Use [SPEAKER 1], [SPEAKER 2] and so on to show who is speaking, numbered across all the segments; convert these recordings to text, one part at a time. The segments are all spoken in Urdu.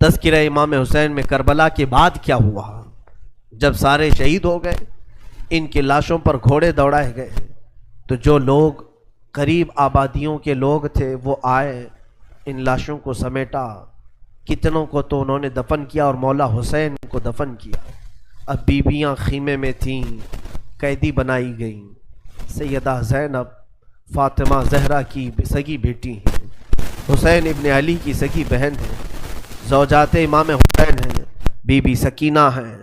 [SPEAKER 1] تذکرہ امام حسین میں کربلا کے بعد کیا ہوا؟ جب سارے شہید ہو گئے، ان کی لاشوں پر گھوڑے دوڑائے گئے، تو جو لوگ قریب آبادیوں کے لوگ تھے وہ آئے، ان لاشوں کو سمیٹا، کتنوں کو تو انہوں نے دفن کیا اور مولا حسین کو دفن کیا۔ اب بیویاں خیمے میں تھیں، قیدی بنائی گئیں۔ سیدہ زینب فاطمہ زہرا کی سگی بیٹی ہیں، حسین ابن علی کی سگی بہن ہیں، زوجات امام حسین ہیں، بی بی سکینہ ہیں۔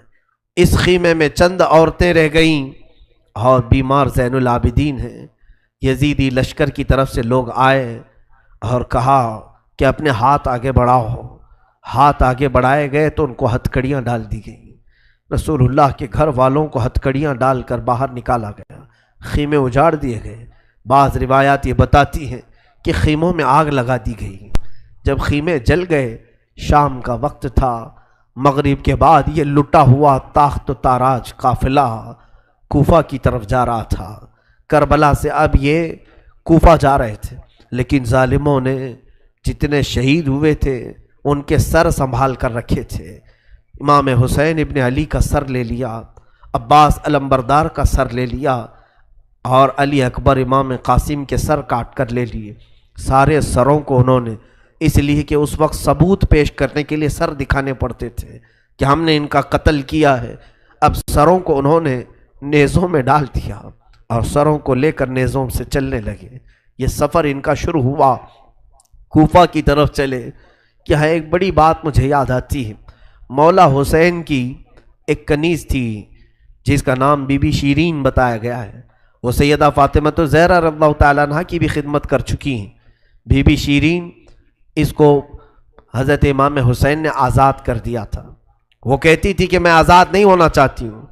[SPEAKER 1] اس خیمے میں چند عورتیں رہ گئیں اور بیمار زین العابدین ہیں۔ یزیدی لشکر کی طرف سے لوگ آئے اور کہا کہ اپنے ہاتھ آگے بڑھاؤ۔ ہاتھ آگے بڑھائے گئے تو ان کو ہتھکڑیاں ڈال دی گئیں۔ رسول اللہ کے گھر والوں کو ہتھکڑیاں ڈال کر باہر نکالا گیا، خیمے اجاڑ دیے گئے۔ بعض روایات یہ بتاتی ہیں کہ خیموں میں آگ لگا دی گئی۔ جب خیمے جل گئے، شام کا وقت تھا، مغرب کے بعد یہ لٹا ہوا تاخت و تاراج قافلہ کوفہ کی طرف جا رہا تھا۔ کربلا سے اب یہ کوفہ جا رہے تھے، لیکن ظالموں نے جتنے شہید ہوئے تھے ان کے سر سنبھال کر رکھے تھے۔ امام حسین ابن علی کا سر لے لیا، عباس علمبردار کا سر لے لیا، اور علی اکبر امام قاسم کے سر کاٹ کر لے لیے۔ سارے سروں کو انہوں نے، اس لیے کہ اس وقت ثبوت پیش کرنے کے لیے سر دکھانے پڑتے تھے کہ ہم نے ان کا قتل کیا ہے۔ اب سروں کو انہوں نے نیزوں میں ڈال دیا اور سروں کو لے کر نیزوں سے چلنے لگے۔ یہ سفر ان کا شروع ہوا، کوفہ کی طرف چلے۔ کیا ہے، ایک بڑی بات مجھے یاد آتی ہے۔ مولا حسین کی ایک کنیز تھی جس کا نام بی بی شیرین بتایا گیا ہے۔ وہ سیدہ فاطمہ زہرا رضی اللہ تعالیٰ عنہ کی بھی خدمت کر چکی ہیں۔ بی بی شیرین، اس کو حضرت امام حسین نے آزاد کر دیا تھا۔ وہ کہتی تھی کہ میں آزاد نہیں ہونا چاہتی ہوں۔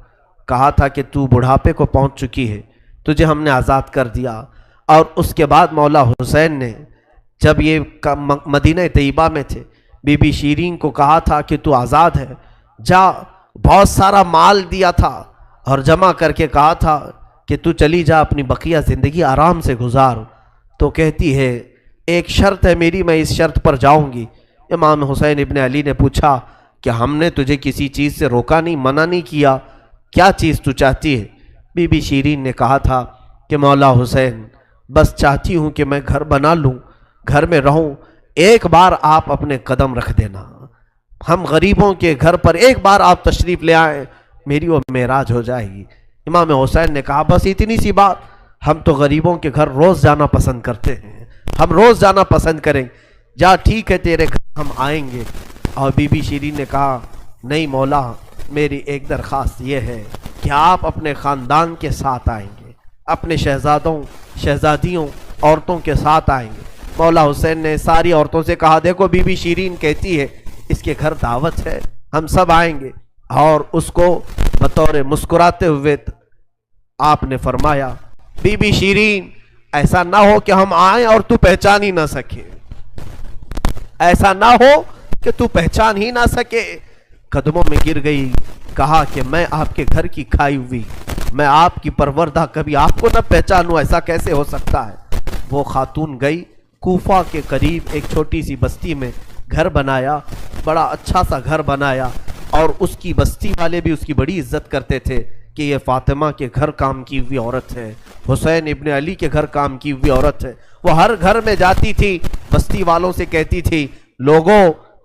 [SPEAKER 1] کہا تھا کہ تو بڑھاپے کو پہنچ چکی ہے، تجھے ہم نے آزاد کر دیا۔ اور اس کے بعد مولا حسین نے جب یہ مدینہ طیبہ میں تھے، بی بی شیرین کو کہا تھا کہ تو آزاد ہے، جا۔ بہت سارا مال دیا تھا اور جمع کر کے کہا تھا کہ تو چلی جا، اپنی بقیہ زندگی آرام سے گزار۔ تو کہتی ہے ایک شرط ہے میری، میں اس شرط پر جاؤں گی۔ امام حسین ابن علی نے پوچھا کہ ہم نے تجھے کسی چیز سے روکا نہیں، منع نہیں کیا، کیا چیز تو چاہتی ہے؟ بی بی شیرین نے کہا تھا کہ مولا حسین، بس چاہتی ہوں کہ میں گھر بنا لوں، گھر میں رہوں، ایک بار آپ اپنے قدم رکھ دینا، ہم غریبوں کے گھر پر ایک بار آپ تشریف لے آئیں، میری وہ معراج ہو جائے گی۔ امام حسین نے کہا بس اتنی سی بات، ہم تو غریبوں کے گھر روز جانا پسند کرتے ہیں، ہم روز جانا پسند کریں، جا ٹھیک ہے تیرے گھر ہم آئیں گے۔ اور بی بی شیرین نے کہا نہیں مولا، میری ایک درخواست یہ ہے کہ آپ اپنے خاندان کے ساتھ آئیں گے، اپنے شہزادوں شہزادیوں عورتوں کے ساتھ آئیں گے۔ مولا حسین نے ساری عورتوں سے کہا دیکھو بی بی شیرین کہتی ہے اس کے گھر دعوت ہے، ہم سب آئیں گے۔ اور اس کو بطور مسکراتے ہوئے آپ نے فرمایا بی بی شیرین، ایسا نہ ہو کہ ہم آئیں اور تو پہچان ہی نہ سکے، ایسا نہ ہو کہ تو پہچان ہی نہ سکے۔ قدموں میں گر گئی، کہا کہ میں آپ کے گھر کی کھائی ہوئی، میں آپ کی پروردہ، کبھی آپ کو نہ پہچانوں، ایسا کیسے ہو سکتا ہے؟ وہ خاتون گئی، کوفہ کے قریب ایک چھوٹی سی بستی میں گھر بنایا، بڑا اچھا سا گھر بنایا، اور اس کی بستی والے بھی اس کی بڑی عزت کرتے تھے کہ یہ فاطمہ کے گھر کام کی ہوئی عورت ہے، حسین ابن علی کے گھر کام کی ہوئی عورت ہے۔ وہ ہر گھر میں جاتی تھی، بستی والوں سے کہتی تھی لوگوں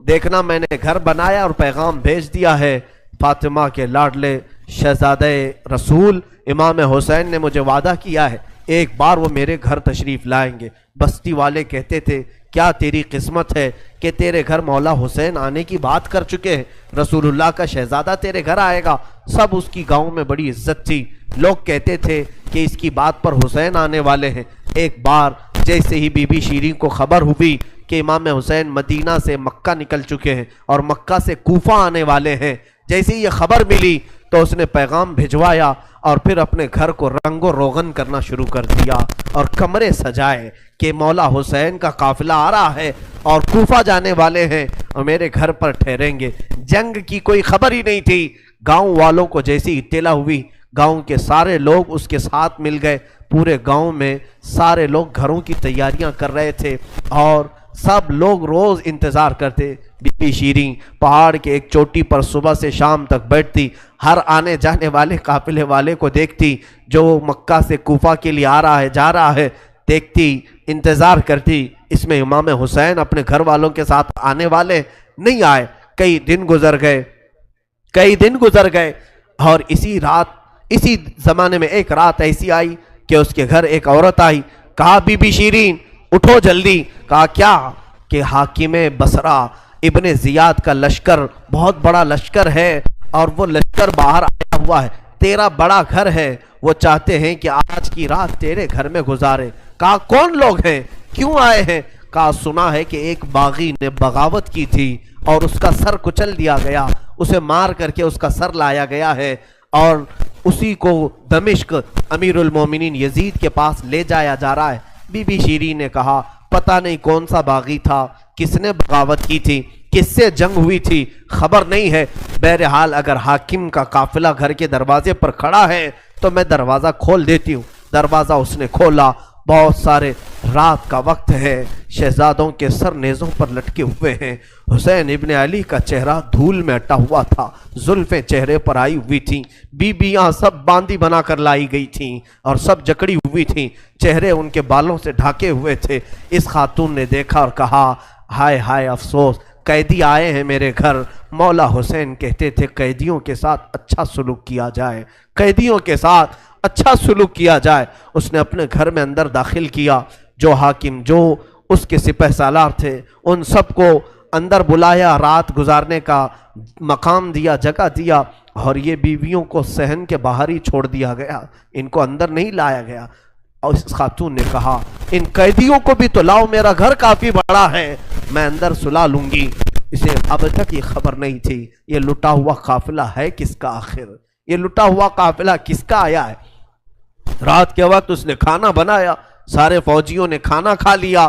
[SPEAKER 1] دیکھنا میں نے گھر بنایا اور پیغام بھیج دیا ہے، فاطمہ کے لاڈلے شہزادہ رسول امام حسین نے مجھے وعدہ کیا ہے ایک بار وہ میرے گھر تشریف لائیں گے۔ بستی والے کہتے تھے کیا تیری قسمت ہے کہ تیرے گھر مولا حسین آنے کی بات کر چکے ہیں، رسول اللہ کا شہزادہ تیرے گھر آئے گا۔ سب اس کی گاؤں میں بڑی عزت تھی، لوگ کہتے تھے کہ اس کی بات پر حسین آنے والے ہیں۔ ایک بار جیسے ہی بی بی شیرین کو خبر ہوئی کہ امام حسین مدینہ سے مکہ نکل چکے ہیں اور مکہ سے کوفہ آنے والے ہیں، جیسے ہی یہ خبر ملی تو اس نے پیغام بھجوایا اور پھر اپنے گھر کو رنگ و روغن کرنا شروع کر دیا اور کمرے سجائے کہ مولا حسین کا قافلہ آ رہا ہے اور کوفہ جانے والے ہیں اور میرے گھر پر ٹھہریں گے۔ جنگ کی کوئی خبر ہی نہیں تھی۔ گاؤں والوں کو جیسی اطلاع ہوئی، گاؤں کے سارے لوگ اس کے ساتھ مل گئے۔ پورے گاؤں میں سارے لوگ گھروں کی تیاریاں کر رہے تھے اور سب لوگ روز انتظار کرتے بی بی شیریں پہاڑ کے ایک چوٹی پر صبح سے شام تک بیٹھتی، ہر آنے جانے والے قافلے والے کو دیکھتی، جو مکہ سے کوفہ کے لیے آ رہا ہے جا رہا ہے، دیکھتی، انتظار کرتی، اس میں امام حسین اپنے گھر والوں کے ساتھ آنے والے نہیں آئے۔ کئی دن گزر گئے اور اسی زمانے میں ایک رات ایسی آئی کہ اس کے گھر ایک عورت آئی، کہا بی بی شیرین اٹھو جلدی، کہا کیا؟ کہ حاکم بصرہ ابن زیاد کا لشکر، بہت بڑا لشکر ہے اور وہ لشکر باہر آیا ہوا ہے، تیرا بڑا گھر ہے، وہ چاہتے ہیں کہ آج کی رات تیرے گھر میں گزارے۔ کہا کون لوگ ہیں، کیوں آئے ہیں؟ کہا سنا ہے کہ ایک باغی نے بغاوت کی تھی اور اس کا سر کچل دیا گیا، اسے مار کر کے اس کا سر لایا گیا ہے اور اسی کو دمشق امیر المومنین یزید کے پاس لے جایا جا رہا ہے۔ بی بی شیریں نے کہا پتہ نہیں کون سا باغی تھا، کس نے بغاوت کی تھی، کس سے جنگ ہوئی تھی، خبر نہیں ہے، بہرحال اگر حاکم کا قافلہ گھر کے دروازے پر کھڑا ہے تو میں دروازہ کھول دیتی ہوں۔ دروازہ اس نے کھولا، بہت سارے رات کا وقت ہے، شہزادوں کے سر نیزوں پر لٹکے ہوئے ہیں، حسین ابن علی کا چہرہ دھول میں اٹا ہوا تھا، زلفیں چہرے پر آئی ہوئی تھیں، بیبیاں سب باندی بنا کر لائی گئی تھیں اور سب جکڑی ہوئی تھیں، چہرے ان کے بالوں سے ڈھاکے ہوئے تھے۔ اس خاتون نے دیکھا اور کہا ہائے ہائے افسوس، قیدی آئے ہیں میرے گھر۔ مولا حسین کہتے تھے قیدیوں کے ساتھ اچھا سلوک کیا جائے، قیدیوں کے ساتھ اچھا سلوک کیا جائے۔ اس نے اپنے گھر میں اندر داخل کیا، جو حاکم، جو اس کے سپہ سالار تھے، ان سب کو اندر بلایا، رات گزارنے کا مقام دیا، جگہ دیا، اور یہ بیویوں کو صحن کے باہر ہی چھوڑ دیا گیا، ان کو اندر نہیں لایا گیا۔ اور اس خاتون نے کہا ان قیدیوں کو بھی تو لاؤ، میرا گھر کافی بڑا ہے، میں اندر سلا لوں گی۔ اسے اب تک یہ خبر نہیں تھی یہ لٹا ہوا قافلہ ہے کس کا، آخر یہ لٹا ہوا قافلہ کس کا آیا ہے۔ رات کے وقت اس نے کھانا بنایا، سارے فوجیوں نے کھانا کھا لیا،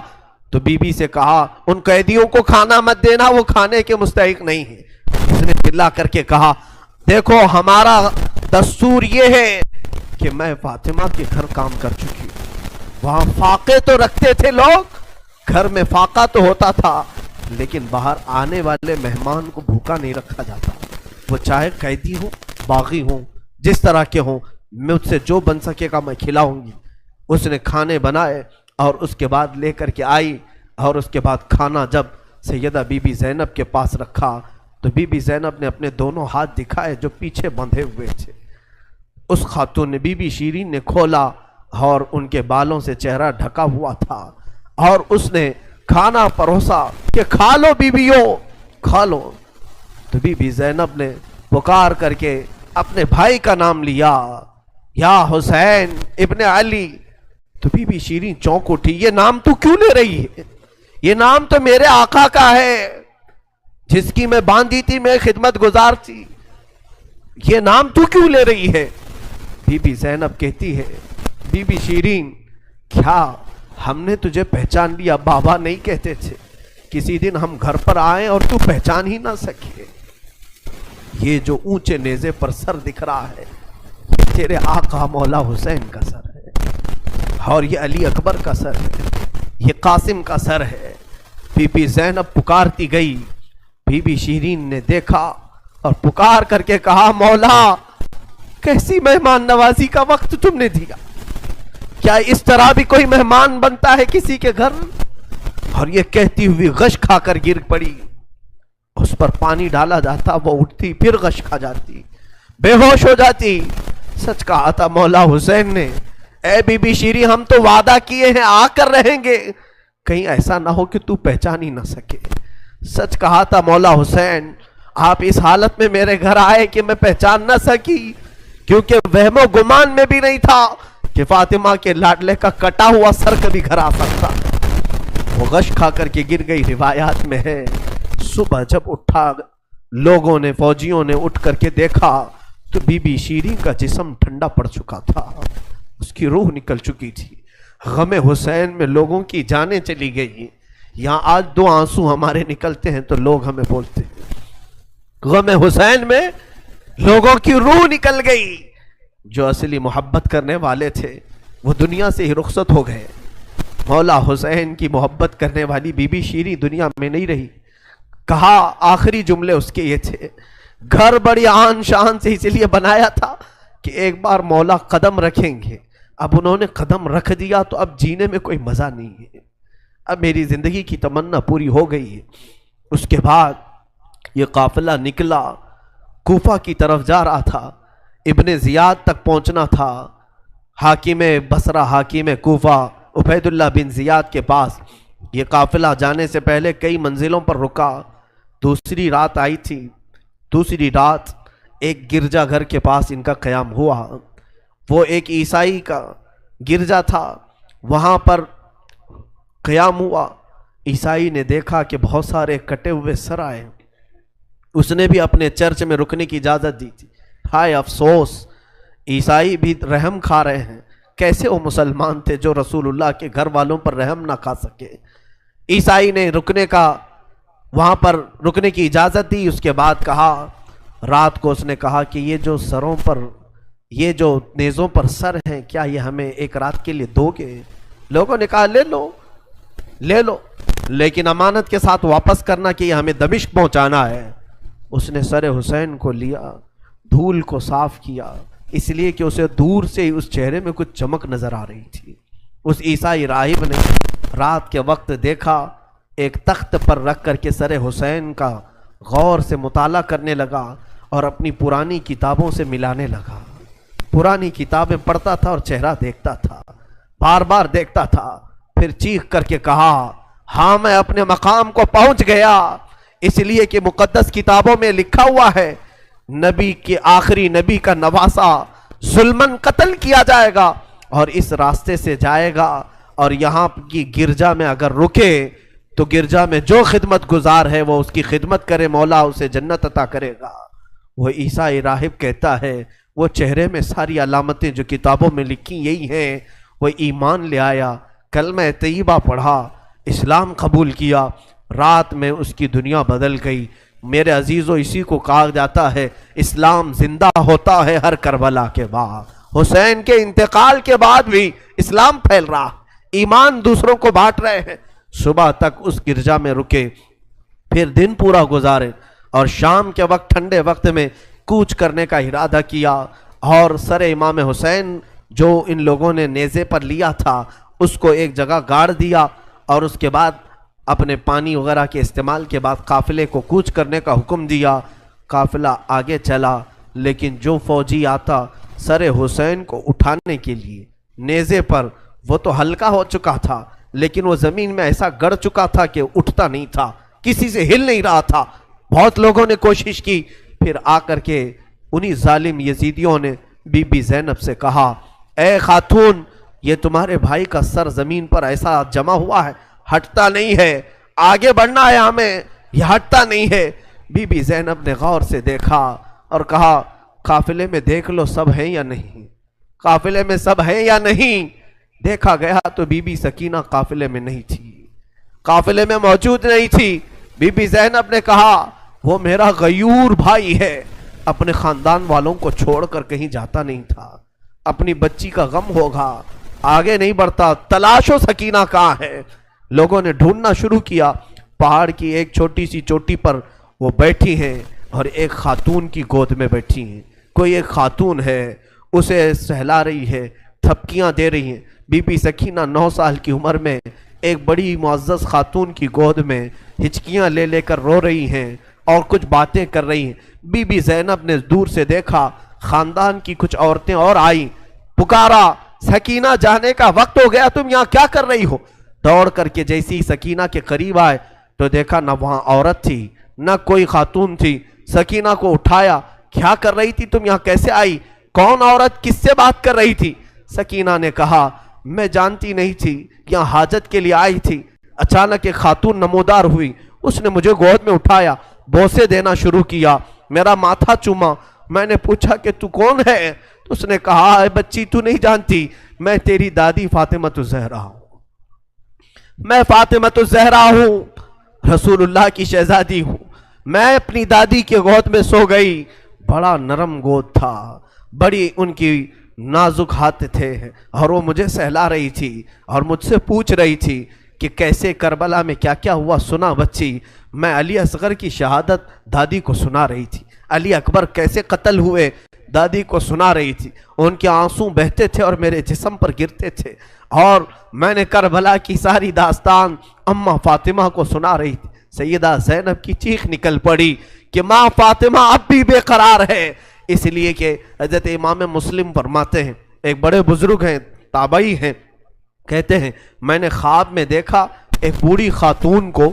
[SPEAKER 1] تو بی بی سے کہا ان قیدیوں کو کھانا مت دینا، وہ کھانے کے مستحق نہیں ہیں۔ اس نے چلا کر کے کہا دیکھو ہمارا دستور یہ ہے کہ میں فاطمہ کے گھر کام کر چکی ہوں، وہاں فاقے تو رکھتے تھے لوگ، گھر میں فاقہ تو ہوتا تھا، لیکن باہر آنے والے مہمان کو بھوکا نہیں رکھا جاتا، وہ چاہے قیدی ہوں، باغی ہوں، جس طرح کے ہوں، مجھ سے جو بن سکے گا میں کھلاؤں گی۔ اس نے کھانے بنائے اور اس کے بعد لے کر کے آئی، اور اس کے بعد کھانا جب سیدہ بی بی زینب کے پاس رکھا تو بی بی زینب نے اپنے دونوں ہاتھ دکھائے جو پیچھے بندھے ہوئے تھے۔ اس خاتون نے، بی بی شیریں نے کھولا اور ان کے بالوں سے چہرہ ڈھکا ہوا تھا، اور اس نے کھانا پروسا کہ کھا لو بیویوں، کھا لو۔ تو بی بی زینب نے پکار کر کے اپنے بھائی کا نام لیا، یا حسین ابن علی۔ تو بی بی شیریں چونک اٹھی، یہ نام تو کیوں لے رہی ہے؟ یہ نام تو میرے آقا کا ہے جس کی میں باندھی تھی، میں خدمت گزار تھی، یہ نام تو کیوں لے رہی ہے؟ بی بی زینب کہتی ہے بی بی شیریں کیا ہم نے تجھے پہچان لیا؟ بابا نہیں کہتے تھے کسی دن ہم گھر پر آئیں اور تو پہچان ہی نہ سکے؟ یہ جو اونچے نیزے پر سر دکھ رہا ہے یہ تیرے آقا مولا حسین کا سر ہے، اور یہ علی اکبر کا سر ہے، یہ قاسم کا سر ہے۔ بی بی زینب پکارتی گئی، بی بی شیریں نے دیکھا اور پکار کر کے کہا مولا کیسی مہمان نوازی کا وقت تم نے دیا، کیا اس طرح بھی کوئی مہمان بنتا ہے کسی کے گھر؟ اور یہ کہتی ہوئی غش کھا کر گر پڑی، اس پر پانی ڈالا جاتا، وہ اٹھتی پھر غش کھا جاتی، بے ہوش ہو جاتی۔ سچ کہا تھا مولا حسین نے، اے بی بی شیریں ہم تو وعدہ کیے ہیں آ کر رہیں گے، کہیں ایسا نہ ہو کہ تو پہچان ہی نہ سکے۔ سچ کہا تھا مولا حسین، آپ اس حالت میں میرے گھر آئے کہ میں پہچان نہ سکی، کیونکہ وہم و گمان میں بھی نہیں تھا کہ فاطمہ کے لاڈلے کا کٹا ہوا سر کبھی گھر آ سکتا۔ وہ غش کھا کر کے گر گئی، روایات میں ہے۔ صبح جب اٹھا لوگوں نے، فوجیوں نے اٹھ کر کے دیکھا تو بی بی شیریں کا جسم ٹھنڈا پڑ چکا تھا، اس کی روح نکل چکی تھی۔ غم حسین میں لوگوں کی جانیں چلی گئی۔ یہاں آج دو آنسو ہمارے نکلتے ہیں تو لوگ ہمیں بولتے ہیں، غم حسین میں لوگوں کی روح نکل گئی۔ جو اصلی محبت کرنے والے تھے وہ دنیا سے ہی رخصت ہو گئے۔ مولا حسین کی محبت کرنے والی بی بی شیریں دنیا میں نہیں رہی۔ کہا آخری جملے اس کے یہ تھے، گھر بڑی آن شان سے اس لیے بنایا تھا کہ ایک بار مولا قدم رکھیں گے، اب انہوں نے قدم رکھ دیا تو اب جینے میں کوئی مزہ نہیں ہے، اب میری زندگی کی تمنا پوری ہو گئی ہے۔ اس کے بعد یہ قافلہ نکلا، کوفہ کی طرف جا رہا تھا، ابن زیاد تک پہنچنا تھا، حاکم بصرہ حاکم کوفہ عبید اللہ بن زیاد کے پاس۔ یہ قافلہ جانے سے پہلے کئی منزلوں پر رکا، دوسری رات آئی تھی، دوسری رات ایک گرجا گھر کے پاس ان کا قیام ہوا، وہ ایک عیسائی کا گرجا تھا، وہاں پر قیام ہوا۔ عیسائی نے دیکھا کہ بہت سارے کٹے ہوئے سر آئے، اس نے بھی اپنے چرچ میں رکنے کی اجازت دی تھی۔ ہائے افسوس، عیسائی بھی رحم کھا رہے ہیں، کیسے وہ مسلمان تھے جو رسول اللہ کے گھر والوں پر رحم نہ کھا سکے۔ عیسائی نے وہاں پر رکنے کی اجازت دی۔ اس کے بعد کہا، رات کو اس نے کہا کہ یہ جو سروں پر، یہ جو نیزوں پر سر ہیں، کیا یہ ہمیں ایک رات کے لیے دو گے؟ لوگوں نے کہا لے لو لے لو، لیکن امانت کے ساتھ واپس کرنا کہ یہ ہمیں دمشق پہنچانا ہے۔ اس نے سر حسین کو لیا، دھول کو صاف کیا، اس لیے کہ اسے دور سے ہی اس چہرے میں کچھ چمک نظر آ رہی تھی۔ اس عیسائی راہب نے رات کے وقت دیکھا، ایک تخت پر رکھ کر کے سر حسین کا غور سے مطالعہ کرنے لگا اور اپنی پرانی کتابوں سے ملانے لگا۔ پرانی کتابیں پڑھتا تھا اور چہرہ دیکھتا تھا، بار بار دیکھتا تھا، پھر چیخ کر کے کہا، ہاں میں اپنے مقام کو پہنچ گیا، اس لیے کہ مقدس کتابوں میں لکھا ہوا ہے نبی کے آخری نبی کا نواسا ظلمن قتل کیا جائے گا اور اس راستے سے جائے گا، اور یہاں کی گرجا میں اگر رکے تو گرجا میں جو خدمت گزار ہے وہ اس کی خدمت کرے، مولا اسے جنت عطا کرے گا۔ وہ عیسائی راہب کہتا ہے وہ چہرے میں ساری علامتیں جو کتابوں میں لکھی یہی ہیں، وہ ایمان لے آیا، کلمہ طیبہ پڑھا، اسلام قبول کیا، رات میں اس کی دنیا بدل گئی۔ میرے عزیزو، اسی کو کہا جاتا ہے اسلام زندہ ہوتا ہے ہر کربلا کے بعد۔ حسین کے انتقال کے بعد بھی اسلام پھیل رہا، ایمان دوسروں کو بانٹ رہے ہیں۔ صبح تک اس گرجا میں رکے، پھر دن پورا گزارے اور شام کے وقت ٹھنڈے وقت میں کوچ کرنے کا ارادہ کیا، اور سر امام حسین جو ان لوگوں نے نیزے پر لیا تھا اس کو ایک جگہ گاڑ دیا، اور اس کے بعد اپنے پانی وغیرہ کے استعمال کے بعد قافلے کو کوچ کرنے کا حکم دیا۔ قافلہ آگے چلا، لیکن جو فوجی آتا سر حسین کو اٹھانے کے لیے نیزے پر، وہ تو ہلکا ہو چکا تھا لیکن وہ زمین میں ایسا گڑ چکا تھا کہ اٹھتا نہیں تھا، کسی سے ہل نہیں رہا تھا۔ بہت لوگوں نے کوشش کی، پھر آ کر کے انہی ظالم یزیدیوں نے بی بی زینب سے کہا، اے خاتون، یہ تمہارے بھائی کا سر زمین پر ایسا جمع ہوا ہے، ہٹتا نہیں ہے، آگے بڑھنا ہے ہمیں، یہ ہٹتا نہیں ہے۔ بی بی زینب نے غور سے دیکھا اور کہا، قافلے میں دیکھ لو سب ہیں یا نہیں، قافلے میں سب ہیں یا نہیں۔ دیکھا گیا تو بی بی سکینہ قافلے میں نہیں تھی، قافلے میں موجود نہیں تھی۔ بی بی زینب نے کہا، وہ میرا غیور بھائی ہے، اپنے خاندان والوں کو چھوڑ کر کہیں جاتا نہیں تھا، اپنی بچی کا غم ہوگا، آگے نہیں بڑھتا، تلاشو سکینہ کہاں ہے۔ لوگوں نے ڈھونڈنا شروع کیا، پہاڑ کی ایک چھوٹی سی چوٹی پر وہ بیٹھی ہیں اور ایک خاتون کی گود میں بیٹھی ہیں، کوئی ایک خاتون ہے، اسے سہلا رہی ہے، تھپکیاں دے رہی ہیں۔ بی بی سکینہ 9 سال کی عمر میں ایک بڑی معزز خاتون کی گود میں ہچکیاں لے لے کر رو رہی ہیں اور کچھ باتیں کر رہی ہیں۔ بی بی زینب نے دور سے دیکھا، خاندان کی کچھ عورتیں اور آئیں، پکارا، سکینہ جانے کا وقت ہو گیا، تم یہاں کیا کر رہی ہو؟ دوڑ کر کے جیسی سکینہ کے قریب آئے تو دیکھا نہ وہاں عورت تھی نہ کوئی خاتون تھی۔ سکینہ کو اٹھایا، کیا کر رہی تھی تم یہاں، کیسے آئی، کون عورت، کس سے بات کر رہی تھی؟ سکینہ نے کہا، میں جانتی نہیں تھی، یہاں حاجت کے لیے آئی تھی، اچانک ایک خاتون نمودار ہوئی، اس نے مجھے گود میں اٹھایا، بوسے دینا شروع کیا، میرا ماتھا چوما، میں نے پوچھا کہ تو کون ہے؟ تو اس نے کہا، اے بچی تو نہیں جانتی، میں تیری دادی فاطمۃ الزہرا ہوں، میں فاطمۃ الزہرا ہوں، رسول اللہ کی شہزادی ہوں۔ میں اپنی دادی کے گود میں سو گئی، بڑا نرم گود تھا، بڑی ان کی نازک ہاتھ تھے، اور وہ مجھے سہلا رہی تھی اور مجھ سے پوچھ رہی تھی کہ کیسے کربلا میں کیا کیا ہوا سنا بچی؟ میں علی اصغر کی شہادت دادی کو سنا رہی تھی، علی اکبر کیسے قتل ہوئے دادی کو سنا رہی تھی، ان کے آنسو بہتے تھے اور میرے جسم پر گرتے تھے، اور میں نے کربلا کی ساری داستان اماں فاطمہ کو سنا رہی تھی۔ سیدہ زینب کی چیخ نکل پڑی کہ ماں فاطمہ اب بھی بے قرار ہے، اس لیے کہ حضرت امام مسلم فرماتے ہیں، ایک بڑے بزرگ ہیں تابعی ہیں، کہتے ہیں میں نے خواب میں دیکھا ایک بوڑھی خاتون کو،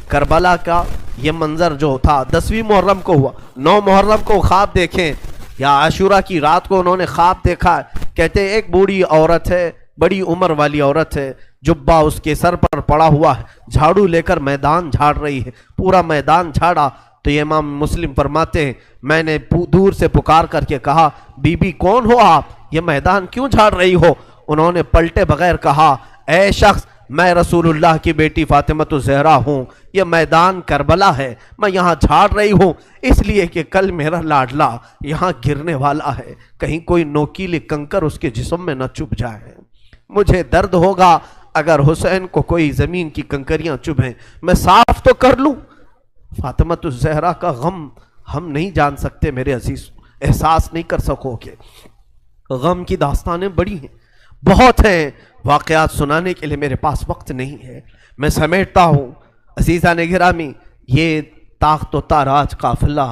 [SPEAKER 1] کربلا کا یہ منظر جو تھا 10ویں محرم کو ہوا، 9 محرم کو خواب دیکھیں یا عاشورہ کی رات کو انہوں نے خواب دیکھا، کہتے ہیں ایک بوڑھی عورت ہے، بڑی عمر والی عورت ہے، جبہ اس کے سر پر پڑا ہوا ہے، جھاڑو لے کر میدان جھاڑ رہی ہے، پورا میدان جھاڑا۔ تو یہ امام مسلم فرماتے ہیں میں نے دور سے پکار کر کے کہا بی بی کون ہو آپ، یہ میدان کیوں جھاڑ رہی ہو؟ انہوں نے پلٹے بغیر کہا اے شخص میں رسول اللہ کی بیٹی فاطمہ الزہرا ہوں، یہ میدان کربلا ہے، میں یہاں جھاڑ رہی ہوں اس لیے کہ کل میرا لاڈلا یہاں گرنے والا ہے، کہیں کوئی نوکیلی کنکر اس کے جسم میں نہ چبھ جائے، مجھے درد ہوگا اگر حسین کو کوئی زمین کی کنکریاں چبھیں، میں صاف تو کر لوں۔ فاطمہ الزہرا کا غم ہم نہیں جان سکتے میرے عزیز، احساس نہیں کر سکو گے، غم کی داستانیں بڑی ہیں، بہت ہیں، واقعات سنانے کے لیے میرے پاس وقت نہیں ہے، میں سمیٹتا ہوں۔ عزیزان گرامی، یہ تاخت و تاراج قافلہ،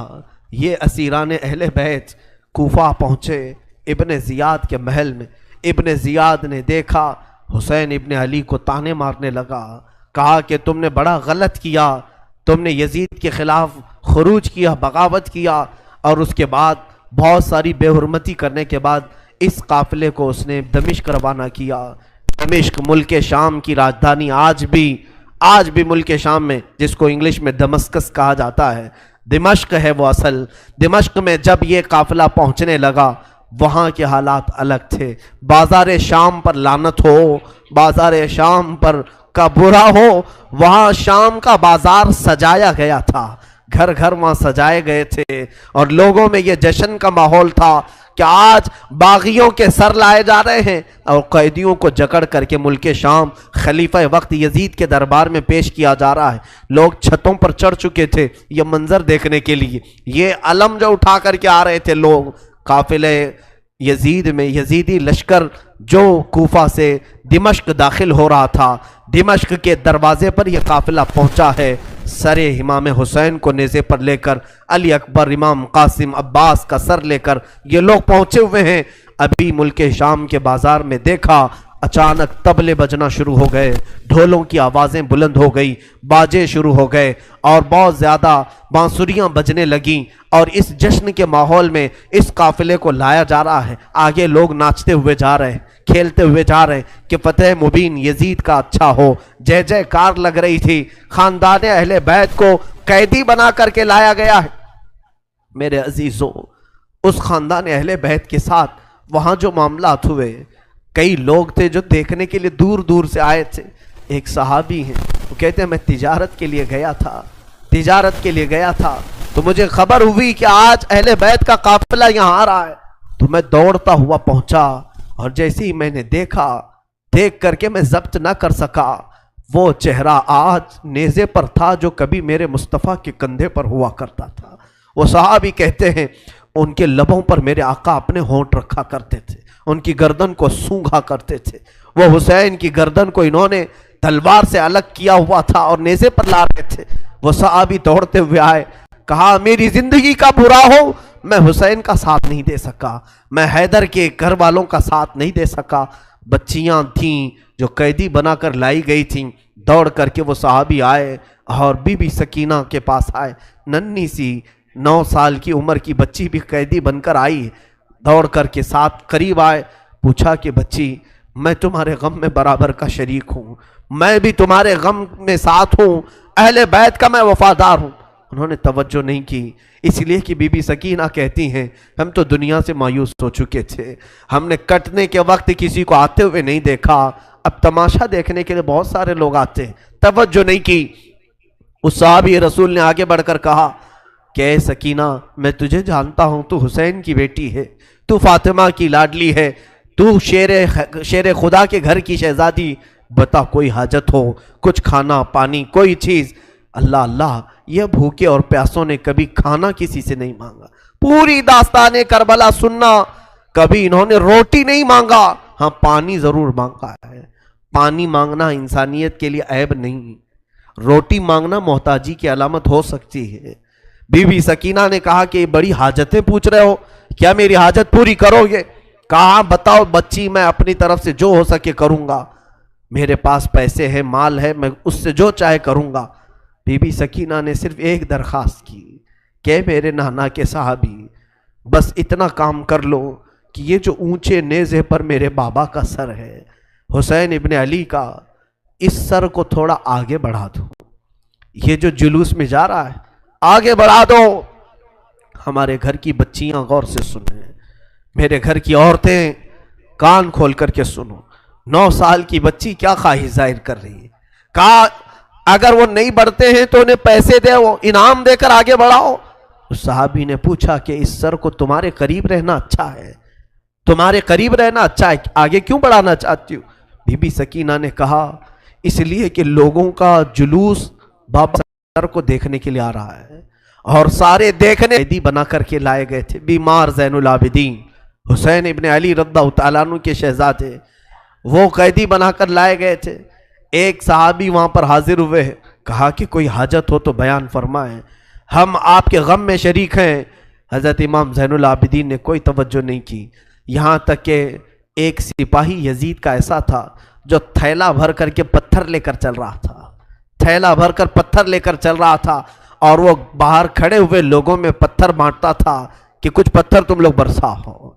[SPEAKER 1] یہ اسیران اہل بیت کوفہ پہنچے ابن زیاد کے محل میں، ابن زیاد نے دیکھا حسین ابن علی کو تانے مارنے لگا، کہا کہ تم نے بڑا غلط کیا، تم نے یزید کے خلاف خروج کیا، بغاوت کیا، اور اس کے بعد بہت ساری بے حرمتی کرنے کے بعد اس قافلے کو اس نے دمشق روانہ کیا۔ دمشق ملک شام کی راجدھانی، آج بھی ملک شام میں جس کو انگلش میں دمسکس کہا جاتا ہے، دمشق ہے وہ اصل۔ دمشق میں جب یہ قافلہ پہنچنے لگا وہاں کے حالات الگ تھے، بازار شام پر لعنت ہو، بازار شام پر کا برا ہو، وہاں شام کا بازار سجایا گیا تھا، گھر گھر وہاں سجائے گئے تھے، اور لوگوں میں یہ جشن کا ماحول تھا کہ آج باغیوں کے سر لائے جا رہے ہیں اور قیدیوں کو جکڑ کر کے ملک شام خلیفہ وقت یزید کے دربار میں پیش کیا جا رہا ہے۔ لوگ چھتوں پر چڑھ چکے تھے یہ منظر دیکھنے کے لیے، یہ علم جو اٹھا کر کے آ رہے تھے لوگ قافلے یزید میں، یزیدی لشکر جو کوفہ سے دمشق داخل ہو رہا تھا، دمشق کے دروازے پر یہ قافلہ پہنچا ہے، سر امام حسین کو نیزے پر لے کر، علی اکبر، امام قاسم، عباس کا سر لے کر یہ لوگ پہنچے ہوئے ہیں۔ ابھی ملک شام کے بازار میں دیکھا، اچانک طبلے بجنا شروع ہو گئے، ڈھولوں کی آوازیں بلند ہو گئی، باجے شروع ہو گئے اور بہت زیادہ بانسریاں بجنے لگیں، اور اس جشن کے ماحول میں اس قافلے کو لایا جا رہا ہے۔ آگے لوگ ناچتے ہوئے جا رہے ہیں، کھیلتے ہوئے جا رہے ہیں کہ فتح مبین یزید کا اچھا ہو، جے جے کار لگ رہی تھی۔ خاندان اہل بیت کو قیدی بنا کر کے لایا گیا ہے۔ میرے عزیزوں، اس خاندان اہل بیت کے ساتھ وہاں جو معاملات ہوئے، کئی لوگ تھے جو دیکھنے کے لیے دور دور سے آئے تھے۔ ایک صحابی ہیں، وہ کہتے ہیں میں تجارت کے لیے گیا تھا تو مجھے خبر ہوئی کہ آج اہل بیت کا قافلہ یہاں آ رہا ہے، تو میں دوڑتا ہوا پہنچا، اور جیسے ہی میں نے دیکھ کر کے میں ضبط نہ کر سکا، وہ چہرہ آج نیزے پر تھا جو کبھی میرے مصطفیٰ کے کندھے پر ہوا کرتا تھا۔ وہ صحابی کہتے ہیں ان کے لبوں پر میرے آقا اپنے ہونٹ رکھا کرتے تھے، ان کی گردن کو سونگھا کرتے تھے۔ وہ حسین کی گردن کو انہوں نے تلوار سے الگ کیا ہوا تھا اور نیزے پر لا رہے تھے۔ وہ صحابی دوڑتے ہوئے آئے، کہا میری زندگی کا برا ہو، میں حسین کا ساتھ نہیں دے سکا، میں حیدر کے گھر والوں کا ساتھ نہیں دے سکا۔ بچیاں تھیں جو قیدی بنا کر لائی گئی تھیں، دوڑ کر کے وہ صحابی آئے اور بی بی سکینہ کے پاس آئے، ننھی سی 9 سال کی عمر کی بچی بھی قیدی بن کر آئی، دوڑ کر کے ساتھ قریب آئے، پوچھا کہ بچی میں تمہارے غم میں برابر کا شریک ہوں، میں بھی تمہارے غم میں ساتھ ہوں، اہل بیت کا میں وفادار ہوں۔ انہوں نے توجہ نہیں کی، اس لیے کہ بی بی سکینہ کہتی ہیں ہم تو دنیا سے مایوس ہو چکے تھے، ہم نے کٹنے کے وقت کسی کو آتے ہوئے نہیں دیکھا، اب تماشا دیکھنے کے لیے بہت سارے لوگ آتے ہیں، توجہ نہیں کی۔ اس صحابی رسول نے آگے بڑھ کر کہا کہ اے سکینہ میں تجھے جانتا ہوں، تو حسین کی بیٹی ہے، تو فاطمہ کی لاڈلی ہے، تو شیر خدا کے گھر کی شہزادی بتا کوئی حاجت ہو، کچھ کھانا پانی کوئی چیز۔ اللہ اللہ، یہ بھوکے اور پیاسوں نے کبھی کھانا کسی سے نہیں مانگا۔ پوری داستان کربلا سننا، کبھی انہوں نے روٹی نہیں مانگا، ہاں پانی ضرور مانگا ہے۔ پانی مانگنا انسانیت کے لیے عیب نہیں، روٹی مانگنا محتاجی کی علامت ہو سکتی ہے۔ بی بی سکینہ نے کہا کہ بڑی حاجتیں پوچھ رہے ہو، کیا میری حاجت پوری کرو گے؟ کہا بتاؤ بچی، میں اپنی طرف سے جو ہو سکے کروں گا، میرے پاس پیسے ہیں، مال ہے، میں اس سے جو چاہے کروں گا۔ بی بی سکینہ نے صرف ایک درخواست کی کہ میرے نانا کے صحابی، بس اتنا کام کر لو کہ یہ جو اونچے نیزے پر میرے بابا کا سر ہے، حسین ابن علی کا، اس سر کو تھوڑا آگے بڑھا دو، یہ جو جلوس میں جا رہا ہے آگے بڑھا دو۔ ہمارے گھر کی بچیاں غور سے سنیں، میرے گھر کی عورتیں کان کھول کر کے سنو، 9 سال کی بچی کیا خواہش ظاہر کر رہی ہے۔ کہا اگر وہ نہیں بڑھتے ہیں تو انہیں پیسے دے، وہ انعام دے کر آگے بڑھاؤ۔ اس صحابی نے پوچھا کہ اس سر کو تمہارے قریب رہنا اچھا ہے، تمہارے قریب رہنا اچھا ہے، آگے کیوں بڑھانا چاہتی ہو؟ بی بی سکینہ نے کہا اس لیے کہ لوگوں کا جلوس بابا سر کو دیکھنے کے لیے آ رہا ہے، اور سارے دیکھنے قیدی بنا کر کے لائے گئے تھے۔ بیمار زین العابدین حسین ابن علی رضی اللہ تعالیٰ عنہ کے شہزادے، وہ قیدی بنا کر لائے گئے تھے۔ ایک صحابی وہاں پر حاضر ہوئے، کہا کہ کوئی حاجت ہو تو بیان فرمائیں، ہم آپ کے غم میں شریک ہیں۔ حضرت امام زین العابدین نے کوئی توجہ نہیں کی، یہاں تک کہ ایک سپاہی یزید کا ایسا تھا جو تھیلا بھر کر کے پتھر لے کر چل رہا تھا، تھیلا بھر کر پتھر لے کر چل رہا تھا، اور وہ باہر کھڑے ہوئے لوگوں میں پتھر بانٹتا تھا کہ کچھ پتھر تم لوگ برسا ہو۔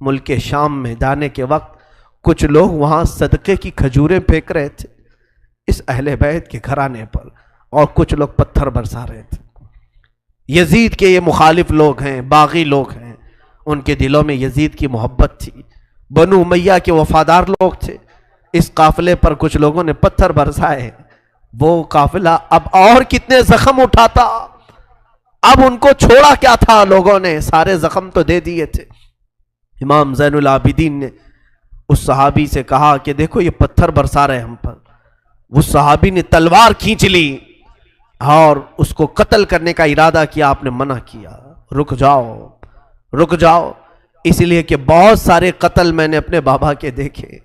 [SPEAKER 1] ملک شام میں جانے کے وقت کچھ لوگ وہاں صدقے کی کھجوریں پھینک رہے تھے اس اہل بیت کے گھرانے پر، اور کچھ لوگ پتھر برسا رہے تھے۔ یزید کے یہ مخالف لوگ ہیں، باغی لوگ ہیں، ان کے دلوں میں یزید کی محبت تھی، بنو امیہ کے وفادار لوگ تھے۔ اس قافلے پر کچھ لوگوں نے پتھر برسائے، وہ قافلہ اب اور کتنے زخم اٹھاتا، اب ان کو چھوڑا کیا تھا، لوگوں نے سارے زخم تو دے دیے تھے۔ امام زین العابدین نے اس صحابی سے کہا کہ دیکھو یہ پتھر برسا رہے ہم پر۔ وہ صحابی نے تلوار کھینچ لی اور اس کو قتل کرنے کا ارادہ کیا، آپ نے منع کیا، رک جاؤ رک جاؤ، اس لیے کہ بہت سارے قتل میں نے اپنے بابا کے دیکھے،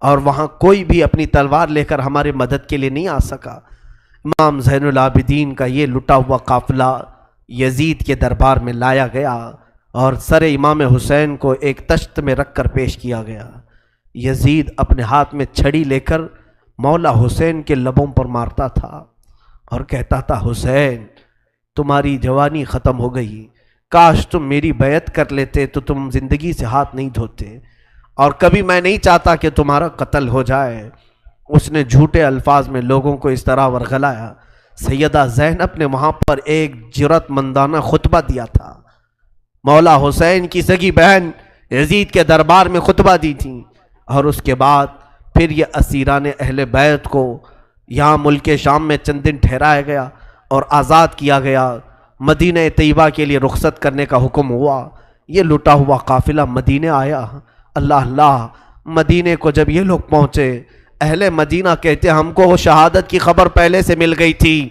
[SPEAKER 1] اور وہاں کوئی بھی اپنی تلوار لے کر ہمارے مدد کے لیے نہیں آ سکا۔ امام زین العابدین کا یہ لٹا ہوا قافلہ یزید کے دربار میں لایا گیا، اور سر امام حسین کو ایک تشت میں رکھ کر پیش کیا گیا۔ یزید اپنے ہاتھ میں چھڑی لے کر مولا حسین کے لبوں پر مارتا تھا اور کہتا تھا حسین تمہاری جوانی ختم ہو گئی، کاش تم میری بیعت کر لیتے تو تم زندگی سے ہاتھ نہیں دھوتے، اور کبھی میں نہیں چاہتا کہ تمہارا قتل ہو جائے۔ اس نے جھوٹے الفاظ میں لوگوں کو اس طرح ورغلایا۔ سیدہ زینب نے وہاں پر ایک جرأت مندانہ خطبہ دیا تھا، مولا حسین کی سگی بہن یزید کے دربار میں خطبہ دی تھی، اور اس کے بعد پھر یہ اسیران اہل بیت کو یہاں ملک شام میں چند دن ٹھہرایا گیا اور آزاد کیا گیا، مدینہ طیبہ کے لیے رخصت کرنے کا حکم ہوا۔ یہ لٹا ہوا قافلہ مدینہ آیا۔ اللہ اللہ، مدینے کو جب یہ لوگ پہنچے، اہل مدینہ کہتے ہم کو شہادت کی خبر پہلے سے مل گئی تھی،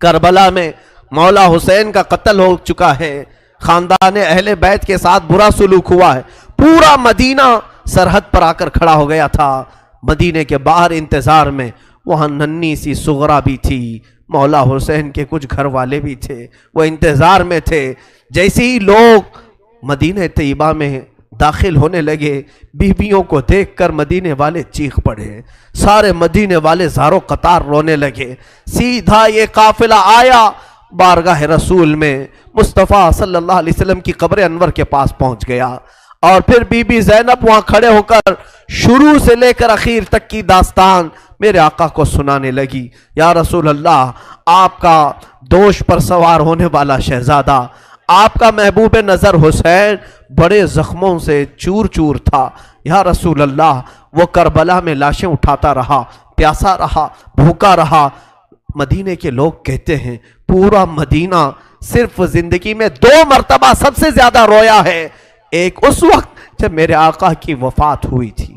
[SPEAKER 1] کربلا میں مولا حسین کا قتل ہو چکا ہے، خاندان اہل بیت کے ساتھ برا سلوک ہوا ہے۔ پورا مدینہ سرحد پر آ کر کھڑا ہو گیا تھا، مدینے کے باہر انتظار میں۔ وہاں ننھی سی سغرا بھی تھی، مولا حسین کے کچھ گھر والے بھی تھے، وہ انتظار میں تھے۔ جیسے ہی لوگ مدینہ طیبہ میں داخل ہونے لگے، بیویوں کو دیکھ کر مدینے والے چیخ پڑے، سارے مدینے والے زاروں قطار رونے لگے۔ سیدھا یہ قافلہ آیا بارگاہ رسول میں، مصطفیٰ صلی اللہ علیہ وسلم کی قبر انور کے پاس پہنچ گیا، اور پھر بی بی زینب وہاں کھڑے ہو کر شروع سے لے کر اخیر تک کی داستان میرے آقا کو سنانے لگی۔ یا رسول اللہ، آپ کا دوش پر سوار ہونے والا شہزادہ، آپ کا محبوب نظر حسین بڑے زخموں سے چور چور تھا۔ یا رسول اللہ، وہ کربلا میں لاشیں اٹھاتا رہا، پیاسا رہا، بھوکا رہا۔ مدینے کے لوگ کہتے ہیں پورا مدینہ صرف زندگی میں 2 مرتبہ سب سے زیادہ رویا ہے، ایک اس وقت جب میرے آقا کی وفات ہوئی تھی،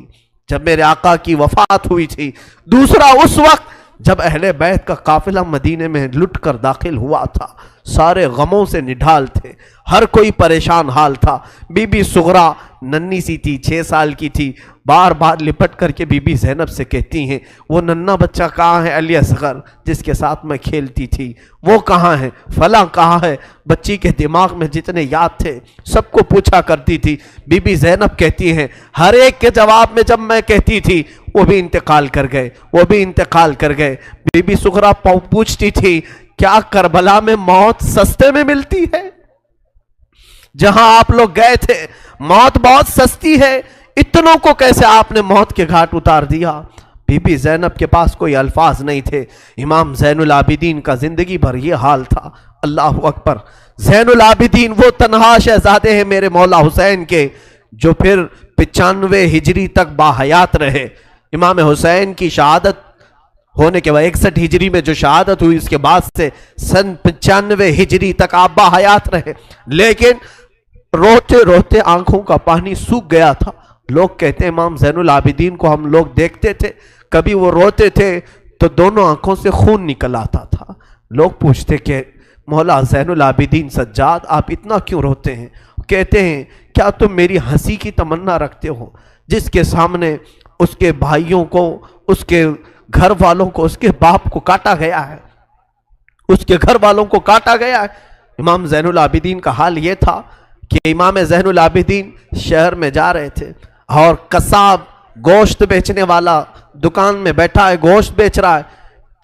[SPEAKER 1] جب میرے آقا کی وفات ہوئی تھی، دوسرا اس وقت جب اہل بیت کا قافلہ مدینے میں لٹ کر داخل ہوا تھا، سارے غموں سے نڈھال تھے، ہر کوئی پریشان حال تھا۔ بی بی صغرا ننھی سی تھی، 6 سال کی تھی، بار بار لپٹ کر کے بی بی زینب سے کہتی ہیں وہ ننھا بچہ کہاں ہے علی اصغر جس کے ساتھ میں کھیلتی تھی، وہ کہاں ہے، فلاں کہاں ہے۔ بچی کے دماغ میں جتنے یاد تھے سب کو پوچھا کرتی تھی۔ بی بی زینب کہتی ہیں ہر ایک کے جواب میں جب میں کہتی تھی وہ بھی انتقال کر گئے، وہ بھی انتقال کر گئے۔ بی بی صغرا پوچھتی تھی کیا کربلا میں موت سستے میں ملتی ہے؟ جہاں آپ لوگ گئے تھے موت بہت سستی ہے، اتنوں کو کیسے آپ نے موت کے گھاٹ اتار دیا؟ بی بی زینب کے پاس کوئی الفاظ نہیں تھے۔ امام زین العابدین کا زندگی بھر یہ حال تھا۔ اللہ اکبر! زین العابدین وہ تنہا شہزادے ہیں میرے مولا حسین کے جو پھر 95 ہجری تک باحیات رہے۔ امام حسین کی شہادت ہونے کے بعد 61 ہجری میں جو شہادت ہوئی اس کے بعد سے سن 95 ہجری تک آپ باحیات رہے، لیکن روتے روتے آنکھوں کا پانی سوکھ گیا تھا۔ لوگ کہتے ہیں امام زین العابدین کو ہم لوگ دیکھتے تھے، کبھی وہ روتے تھے تو دونوں آنکھوں سے خون نکل آتا تھا۔ لوگ پوچھتے کہ مولا زین العابدین سجاد آپ اتنا کیوں روتے ہیں؟ کہتے ہیں کیا تم میری ہنسی کی تمنا رکھتے ہو؟ جس کے سامنے اس کے بھائیوں کو، اس کے گھر والوں کو، اس کے باپ کو کاٹا گیا ہے، اس کے گھر والوں کو کاٹا گیا ہے۔ امام زین العابدین کا حال یہ تھا کہ امام زین العابدین شہر میں جا رہے تھے اور قصاب گوشت بیچنے والا دکان میں بیٹھا ہے، گوشت بیچ رہا ہے۔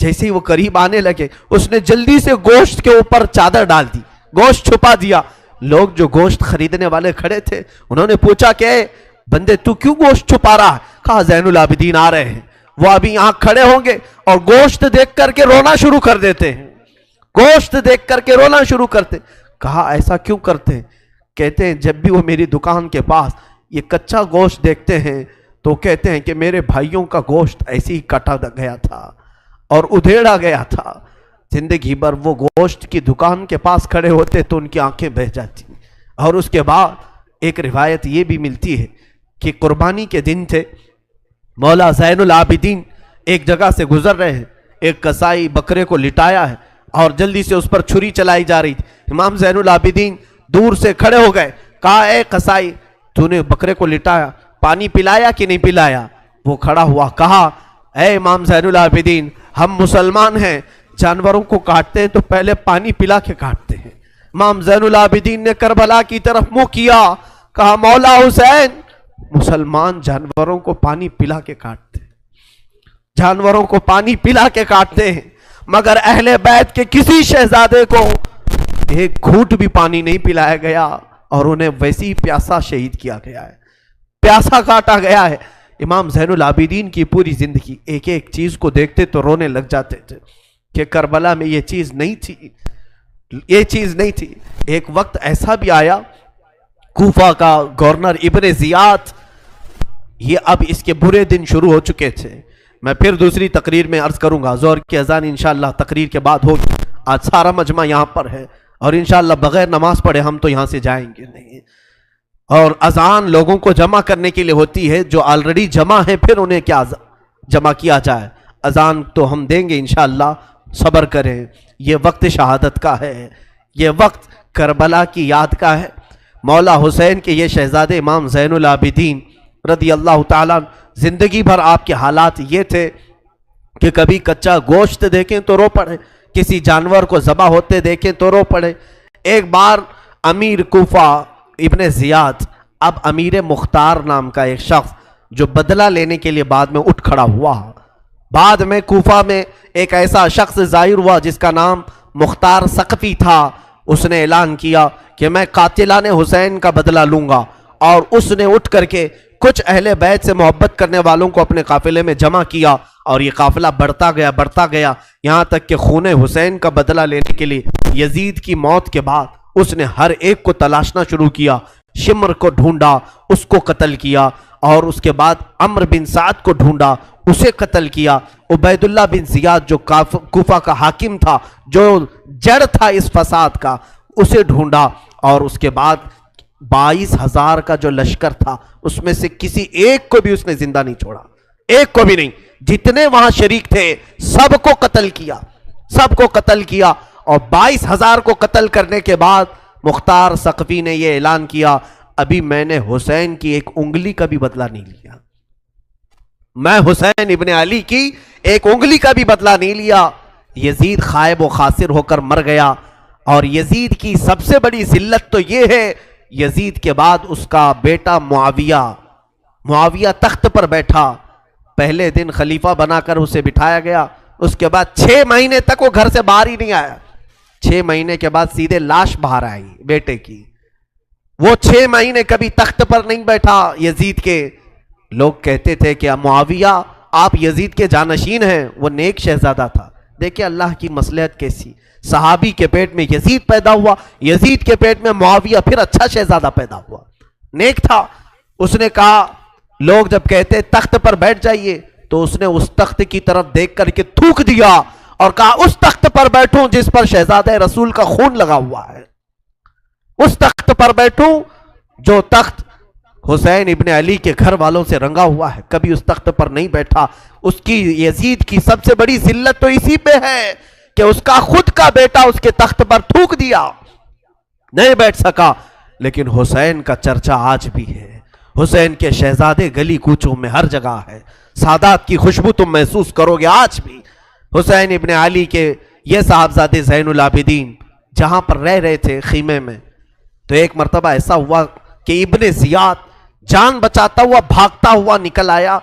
[SPEAKER 1] جیسے ہی وہ قریب آنے لگے اس نے جلدی سے گوشت کے اوپر چادر ڈال دی، گوشت چھپا دیا۔ لوگ جو گوشت خریدنے والے کھڑے تھے انہوں نے پوچھا کہ اے بندے تو کیوں گوشت چھپا رہا ہے؟ کہا زین العابدین آ رہے ہیں، وہ ابھی یہاں کھڑے ہوں گے اور گوشت دیکھ کر کے رونا شروع کر دیتے ہیں، گوشت دیکھ کر کے رونا شروع کرتے۔ کہا ایسا کیوں کرتے ہیں؟ کہتے ہیں جب بھی وہ میری دکان کے پاس یہ کچا گوشت دیکھتے ہیں تو کہتے ہیں کہ میرے بھائیوں کا گوشت ایسے ہی کاٹا گیا تھا اور ادھیڑا گیا تھا۔ زندگی بھر وہ گوشت کی دکان کے پاس کھڑے ہوتے تو ان کی آنکھیں بہہ جاتی۔ اور اس کے بعد ایک روایت یہ بھی ملتی ہے کہ قربانی کے دن تھے، مولا زین العابدین ایک جگہ سے گزر رہے ہیں، ایک قصائی بکرے کو لٹایا ہے اور جلدی سے اس پر چھری چلائی جا رہی تھی۔ امام زین العابدین دور سے کھڑے ہو گئے، کہا اے قصائی تو نے بکرے کو لٹایا، پانی پلایا کہ نہیں پلایا؟ وہ کھڑا ہوا، کہا اے امام زین العابدین ہم مسلمان ہیں، جانوروں کو کاٹتے ہیں تو پہلے پانی پلا کے کاٹتے ہیں۔ امام زین العابدین نے کربلا کی طرف منہ کیا، کہا مولا حسین مسلمان جانوروں کو پانی پلا کے کاٹتے ہیں، جانوروں کو پانی پلا کے کاٹتے ہیں، مگر اہل بیت کے کسی شہزادے کو ایک گھونٹ بھی پانی نہیں پلایا گیا اور انہیں ویسی ہی پیاسا شہید کیا گیا ہے، پیاسا کاٹا گیا ہے۔ امام زین العابدین کی پوری زندگی ایک ایک چیز کو دیکھتے تو رونے لگ جاتے تھے کہ کربلا میں یہ چیز نہیں تھی، یہ چیز نہیں تھی۔ ایک وقت ایسا بھی آیا، کوفہ کا گورنر ابن زیاد، یہ اب اس کے برے دن شروع ہو چکے تھے۔ میں پھر دوسری تقریر میں عرض کروں گا، ظہر کی اذان انشاءاللہ تقریر کے بعد ہوگی۔ آج سارا مجمع یہاں پر ہے اور انشاءاللہ بغیر نماز پڑھے ہم تو یہاں سے جائیں گے نہیں، اور اذان لوگوں کو جمع کرنے کے لیے ہوتی ہے، جو آلریڈی جمع ہیں پھر انہیں کیا جمع کیا جائے۔ اذان تو ہم دیں گے انشاءاللہ، صبر کریں۔ یہ وقت شہادت کا ہے، یہ وقت کربلا کی یاد کا ہے۔ مولا حسین کے یہ شہزادے امام زین العابدین رضی اللہ تعالیٰ، زندگی بھر آپ کے حالات یہ تھے کہ کبھی کچا گوشت دیکھیں تو رو پڑے، کسی جانور کو ذبح ہوتے دیکھیں تو رو پڑے۔ ایک بار امیر کوفہ ابن زیاد، اب امیر مختار نام کا ایک شخص جو بدلہ لینے کے لیے بعد میں اٹھ کھڑا ہوا، بعد میں کوفہ میں ایک ایسا شخص ظاہر ہوا جس کا نام مختار ثقفی تھا، اس نے اعلان کیا کہ میں قاتلان حسین کا بدلہ لوں گا، اور اس نے اٹھ کر کے کچھ اہل بیت سے محبت کرنے والوں کو اپنے قافلے میں جمع کیا، اور یہ قافلہ بڑھتا گیا یہاں تک کہ خون حسین کا بدلہ لینے کے لیے یزید کی موت کے بعد اس نے ہر ایک کو تلاشنا شروع کیا، شمر کو ڈھونڈا، اس کو قتل کیا، اور اس کے بعد عمرو بن سعد کو ڈھونڈا، اسے قتل کیا، عبید اللہ بن زیاد جو کوفہ کا حاکم تھا، جو جڑ تھا اس فساد کا، اسے ڈھونڈا، اور اس کے بعد 22,000 کا جو لشکر تھا اس میں سے کسی ایک کو بھی اس نے زندہ نہیں چھوڑا، ایک کو بھی نہیں. جتنے وہاں شریک تھے سب کو قتل کیا، سب کو قتل کیا. اور 22,000 کو قتل کرنے کے بعد مختار ثقفی نے یہ اعلان کیا، ابھی میں نے حسین کی ایک انگلی کا بھی بدلہ نہیں لیا، میں حسین ابن علی کی ایک انگلی کا بھی بدلہ نہیں لیا. یزید خائب و خاسر ہو کر مر گیا. اور یزید کی سب سے بڑی ذلت تو یہ ہے، یزید کے بعد اس کا بیٹا معاویہ تخت پر بیٹھا. پہلے دن خلیفہ بنا کر اسے بٹھایا گیا، اس کے بعد 6 مہینے تک وہ گھر سے باہر ہی نہیں آیا. 6 مہینے کے بعد سیدھے لاش باہر آئی بیٹے کی. وہ 6 مہینے کبھی تخت پر نہیں بیٹھا یزید کے. لوگ کہتے تھے کہ معاویہ آپ یزید کے جانشین ہیں، وہ نیک شہزادہ تھا. دیکھیں اللہ کی مصلحت کیسی، صحابی کے پیٹ میں یزید پیدا ہوا، یزید کے پیٹ میں معاویہ، پھر اچھا شہزادہ پیدا ہوا، نیک تھا. اس نے کہا، لوگ جب کہتے تخت پر بیٹھ جائیے تو اس نے اس تخت کی طرف دیکھ کر کے تھوک دیا اور کہا اس تخت پر بیٹھوں جس پر شہزادہ رسول کا خون لگا ہوا ہے، اس تخت پر بیٹھوں جو تخت حسین ابن علی کے گھر والوں سے رنگا ہوا ہے. کبھی اس تخت پر نہیں بیٹھا. اس کی یزید کی سب سے بڑی ذلت تو اسی پہ ہے کہ اس کا خود کا بیٹا اس کے تخت پر تھوک دیا، نہیں بیٹھ سکا. لیکن حسین کا چرچا آج بھی ہے، حسین کے شہزادے گلی کوچوں میں ہر جگہ ہے. سادات کی خوشبو تم محسوس کرو گے آج بھی. حسین ابن علی کے یہ صاحبزادے زین العابدین جہاں پر رہ رہے تھے خیمے میں، تو ایک مرتبہ ایسا ہوا کہ ابن زیاد جان بچاتا ہوا بھاگتا ہوا نکل آیا،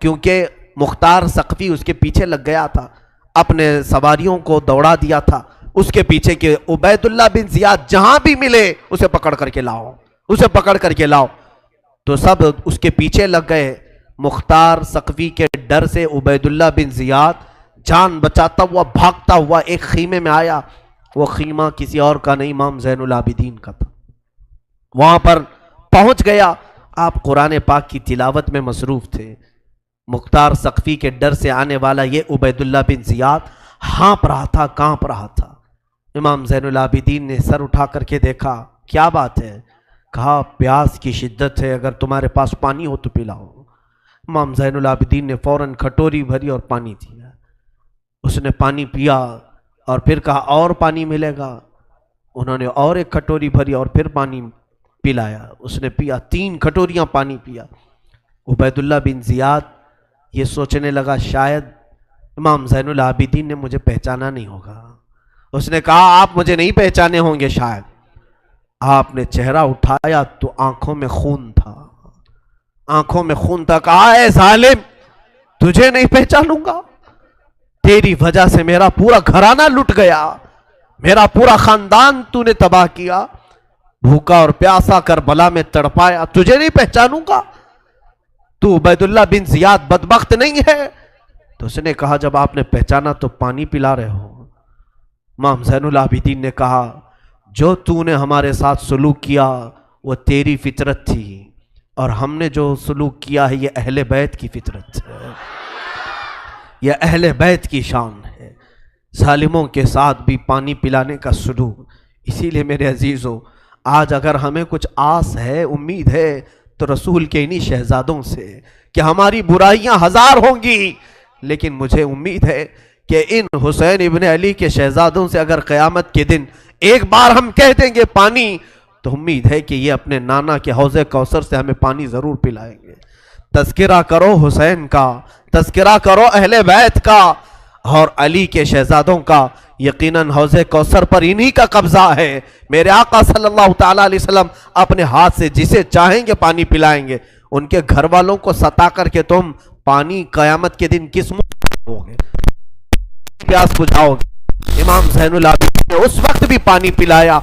[SPEAKER 1] کیونکہ مختار ثقفی اس کے پیچھے لگ گیا تھا، اپنے سواریوں کو دوڑا دیا تھا اس کے پیچھے کہ عبید اللہ بن زیاد جہاں بھی ملے اسے پکڑ کر کے لاؤ، اسے پکڑ کر کے لاؤ. تو سب اس کے پیچھے لگ گئے. مختار ثقفی کے ڈر سے عبید اللہ بن زیاد جان بچاتا ہوا بھاگتا ہوا ایک خیمے میں آیا. وہ خیمہ کسی اور کا نہیں، امام زین العابدین کا تھا. وہاں پر پہنچ گیا. آپ قرآن پاک کی تلاوت میں مصروف تھے. مختار ثقفی کے ڈر سے آنے والا یہ عبید اللہ بن زیاد ہانپ رہا تھا، کانپ رہا تھا. امام زین العابدین نے سر اٹھا کر کے دیکھا، کیا بات ہے؟ کہا پیاس کی شدت ہے، اگر تمہارے پاس پانی ہو تو پلاؤ. امام زین العابدین نے فوراً کھٹوری بھری اور پانی دیا. اس نے پانی پیا اور پھر کہا اور پانی ملے گا. انہوں نے اور ایک کھٹوری بھری اور پھر پانی پلایا. اس نے پیا، 3 کھٹوریاں پانی پیا. عبید اللہ بن زیاد یہ سوچنے لگا شاید امام زین العابدین نے مجھے پہچانا نہیں ہوگا. اس نے کہا آپ مجھے نہیں پہچانے ہوں گے شاید. آپ نے چہرہ اٹھایا تو آنکھوں میں خون تھا، آنکھوں میں خون تھا. کہا اے ظالم، تجھے نہیں پہچانوں گا؟ تیری وجہ سے میرا پورا گھرانہ لٹ گیا، میرا پورا خاندان تو نے تباہ کیا، بھوکا اور پیاسا کربلا میں تڑپایا، تجھے نہیں پہچانوں گا؟ تو عبید اللہ بن زیاد بدبخت نہیں ہے؟ تو اس نے کہا جب آپ نے پہچانا تو پانی پلا رہے ہو. امام زین العابدین نے کہا جو تو نے ہمارے ساتھ سلوک کیا وہ تیری فطرت تھی، اور ہم نے جو سلوک کیا ہے یہ اہل بیت کی فطرت ہے، یہ اہل بیت کی شان ہے. ظالموں کے ساتھ بھی پانی پلانے کا سلوک. اسی لیے میرے عزیزو، آج اگر ہمیں کچھ آس ہے، امید ہے، تو رسول کے انہی شہزادوں سے کہ ہماری برائیاں 1000 ہوں گی، لیکن مجھے امید ہے کہ ان حسین ابن علی کے شہزادوں سے اگر قیامت کے دن ایک بار ہم کہہ دیں گے پانی، تو امید ہے کہ یہ اپنے نانا کے حوض کوثر سے ہمیں پانی ضرور پلائیں گے. تذکرہ کرو حسین کا، تذکرہ کرو اہل بیت کا اور علی کے شہزادوں کا. یقیناً حوض کوثر پر انہی کا قبضہ ہے. میرے آقا صلی اللہ تعالیٰ علیہ وسلم اپنے ہاتھ سے جسے چاہیں گے پانی پلائیں گے. ان کے گھر والوں کو ستا کر کے تم پانی قیامت کے دن کس منہ ہو گے، پیاس بجھاؤ گے؟ امام زین العابدین نے اس وقت بھی پانی پلایا.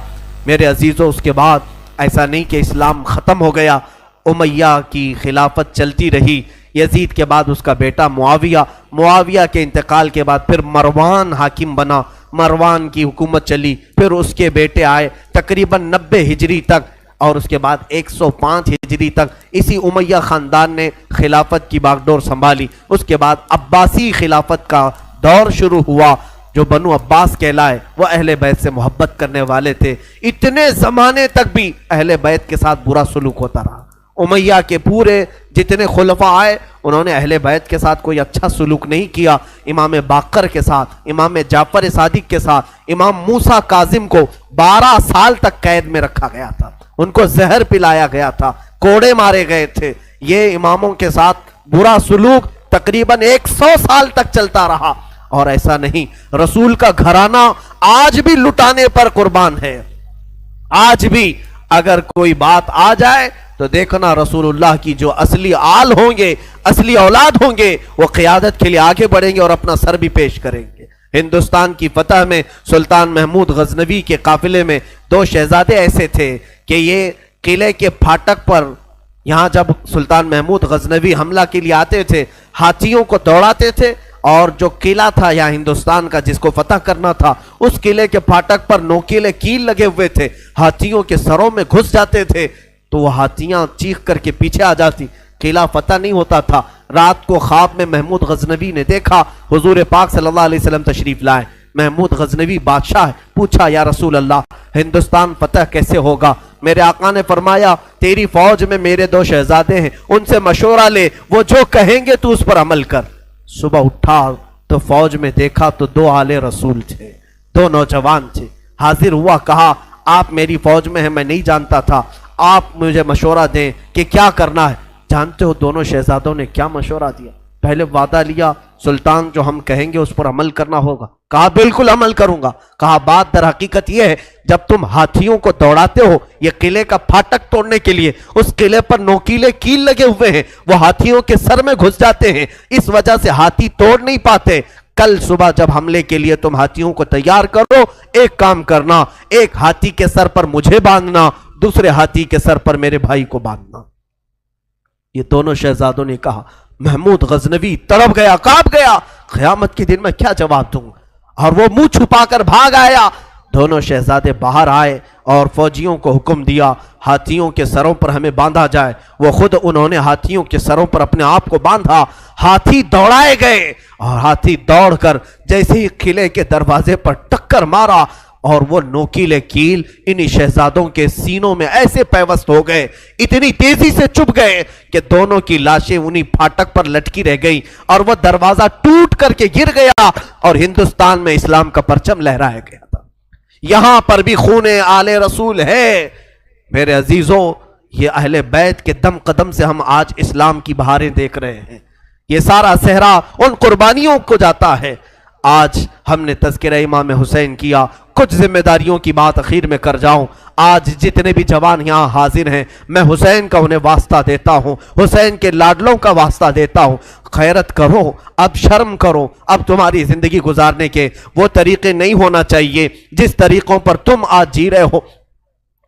[SPEAKER 1] میرے عزیزوں، اس کے بعد ایسا نہیں کہ اسلام ختم ہو گیا. امیہ کی خلافت چلتی رہی. یزید کے بعد اس کا بیٹا معاویہ کے انتقال کے بعد پھر مروان حاکم بنا. مروان کی حکومت چلی. پھر اس کے بیٹے آئے تقریباً 90 ہجری تک، اور اس کے بعد 105 ہجری تک اسی امیہ خاندان نے خلافت کی باغڈور سنبھالی. اس کے بعد عباسی خلافت کا دور شروع ہوا. جو بنو عباس کہلائے وہ اہل بیت سے محبت کرنے والے تھے. اتنے زمانے تک بھی اہل بیت کے ساتھ برا سلوک ہوتا رہا. امیہ کے پورے جتنے خلفاء آئے انہوں نے اہل بیت کے ساتھ کوئی اچھا سلوک نہیں کیا. امام باقر کے ساتھ، امام جعفر صادق کے ساتھ، امام موسیٰ کاظم کو 12 سال تک قید میں رکھا گیا تھا، ان کو زہر پلایا گیا تھا، کوڑے مارے گئے تھے. یہ اماموں کے ساتھ برا سلوک تقریباً 100 سال تک چلتا رہا. اور ایسا نہیں، رسول کا گھرانہ آج بھی لٹانے پر قربان ہے. آج بھی اگر کوئی بات آ جائے تو دیکھنا رسول اللہ کی جو اصلی آل ہوں گے، اصلی اولاد ہوں گے، وہ قیادت کے لیے آگے بڑھیں گے اور اپنا سر بھی پیش کریں گے. ہندوستان کی فتح میں سلطان محمود غزنوی کے قافلے میں 2 شہزادے ایسے تھے کہ یہ قلعے کے پھاٹک پر، یہاں جب سلطان محمود غزنوی حملہ کے لیے آتے تھے ہاتھیوں کو دوڑاتے تھے، اور جو قلعہ تھا یہاں ہندوستان کا جس کو فتح کرنا تھا، اس قلعے کے پھاٹک پر نوکیلے کیل لگے ہوئے تھے، ہاتھیوں کے سروں میں گھس جاتے تھے تو وہ ہاتھیاں چیخ کر کے پیچھے آ جاتی، قلعہ فتح نہیں ہوتا تھا. رات کو خواب میں محمود غزنوی نے دیکھا حضور پاک صلی اللہ علیہ وسلم تشریف لائے. محمود غزنوی بادشاہ ہے، پوچھا یا رسول اللہ ہندوستان فتح کیسے ہوگا؟ میرے آقا نے فرمایا تیری فوج میں میرے 2 شہزادے ہیں، ان سے مشورہ لے، وہ جو کہیں گے تو اس پر عمل کر. صبح اٹھا تو فوج میں دیکھا تو 2 آل رسول تھے، 2 نوجوان تھے. حاضر ہوا، کہا آپ میری فوج میں ہیں، میں نہیں جانتا تھا، آپ مجھے مشورہ دیں کہ کیا کرنا ہے. جانتے ہو دونوں شہزادوں نے کیا مشورہ دیا؟ پہلے وعدہ لیا سلطان جو ہم کہیں گے اس پر عمل کرنا ہوگا. کہا بالکل عمل کروں گا. کہا بات در حقیقت یہ ہے جب تم ہاتھیوں کو دوڑاتے ہو یہ قلعے کا پھاٹک توڑنے کے لیے، اس قلعے پر نوکیلے کیل لگے ہوئے ہیں، وہ ہاتھیوں کے سر میں گھس جاتے ہیں، اس وجہ سے ہاتھی توڑ نہیں پاتے. کل صبح جب حملے کے لیے تم ہاتھیوں کو تیار کرو، ایک کام کرنا، ایک ہاتھی کے سر پر مجھے باندھنا، دوسرے ہاتھی کے سر پر میرے بھائی کو باندھنا. یہ دونوں شہزادوں نے کہا. محمود غزنوی تڑپ گیا، کانپ گیا، قیامت کے دن میں کیا جواب دوں، اور وہ منہ چھپا کر بھاگ آیا. دونوں شہزادے باہر آئے اور فوجیوں کو حکم دیا ہاتھیوں کے سروں پر ہمیں باندھا جائے. وہ خود انہوں نے ہاتھیوں کے سروں پر اپنے آپ کو باندھا. ہاتھی دوڑائے گئے اور ہاتھی دوڑ کر جیسے ہی قلعے کے دروازے پر ٹکر مارا اور وہ نوکیلے کیل انہی شہزادوں کے سینوں میں ایسے پیوست ہو گئے، اتنی تیزی سے چپ گئے کہ دونوں کی لاشیں انہی پھاٹک پر لٹکی رہ گئی اور وہ دروازہ ٹوٹ کر کے گر گیا اور ہندوستان میں اسلام کا پرچم لہرایا گیا تھا. یہاں پر بھی خون آل رسول ہے. میرے عزیزوں، یہ اہل بیت کے دم قدم سے ہم آج اسلام کی بہاریں دیکھ رہے ہیں. یہ سارا صحرا ان قربانیوں کو جاتا ہے. آج ہم نے تذکرہ امام حسین کیا. کچھ ذمہ داریوں کی بات اخیر میں کر جاؤں. آج جتنے بھی جوان یہاں حاضر ہیں میں حسین کا انہیں واسطہ دیتا ہوں، حسین کے لاڈلوں کا واسطہ دیتا ہوں. خیرت کرو، اب شرم کرو. اب تمہاری زندگی گزارنے کے وہ طریقے نہیں ہونا چاہیے جس طریقوں پر تم آج جی رہے ہو.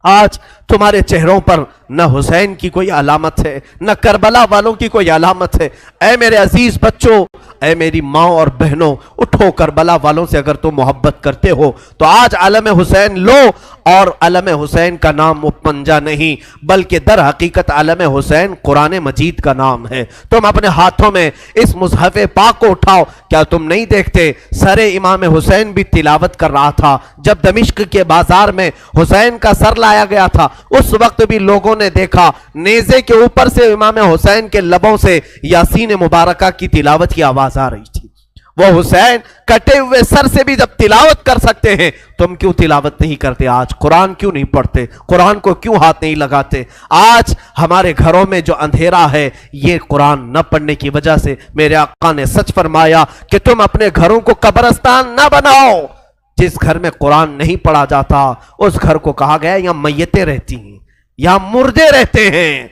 [SPEAKER 1] آج تمہارے چہروں پر نہ حسین کی کوئی علامت ہے، نہ کربلا والوں کی کوئی علامت ہے. اے میرے عزیز بچوں، اے میری ماں اور بہنوں، اٹھو. کربلا والوں سے اگر تم محبت کرتے ہو تو آج علم حسین لو. اور علم حسین کا نام پنجا نہیں بلکہ در حقیقت علم حسین قرآن مجید کا نام ہے. تم اپنے ہاتھوں میں اس مصحف پاک کو اٹھاؤ. کیا تم نہیں دیکھتے سر امام حسین بھی تلاوت کر رہا تھا جب دمشق کے بازار میں حسین کا سر لایا گیا تھا؟ اس وقت بھی لوگوں نے دیکھا نیزے کے اوپر سے امام حسین کے لبوں سے یاسین مبارکہ کی تلاوت کی آواز آ رہی تھی. وہ حسین کٹے ہوئے سر سے بھی جب تلاوت کر سکتے ہیں، تم کیوں تلاوت نہیں کرتے؟ آج قرآن کیوں نہیں پڑھتے؟ قرآن کو کیوں ہاتھ نہیں لگاتے؟ آج ہمارے گھروں میں جو اندھیرا ہے یہ قرآن نہ پڑھنے کی وجہ سے. میرے آقا نے سچ فرمایا کہ تم اپنے گھروں کو قبرستان نہ بناؤ. جس گھر میں قرآن نہیں پڑھا جاتا اس گھر کو کہا گیا یہاں میتیں رہتی ہیں، یہاں مردے رہتے ہیں.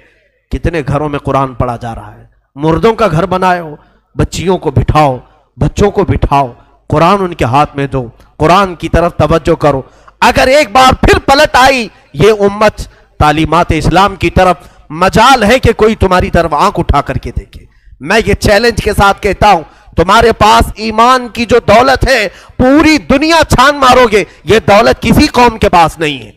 [SPEAKER 1] کتنے گھروں میں قرآن پڑھا جا رہا ہے؟ مردوں کا گھر بنائے ہو. بچیوں کو بٹھاؤ، بچوں کو بٹھاؤ، قرآن ان کے ہاتھ میں دو، قرآن کی طرف توجہ کرو. اگر ایک بار پھر پلٹ آئی یہ امت تعلیمات اسلام کی طرف، مجال ہے کہ کوئی تمہاری طرف آنکھ اٹھا کر کے دیکھے. میں یہ چیلنج کے ساتھ کہتا ہوں تمہارے پاس ایمان کی جو دولت ہے پوری دنیا چھان مارو گے یہ دولت کسی قوم کے پاس نہیں ہے،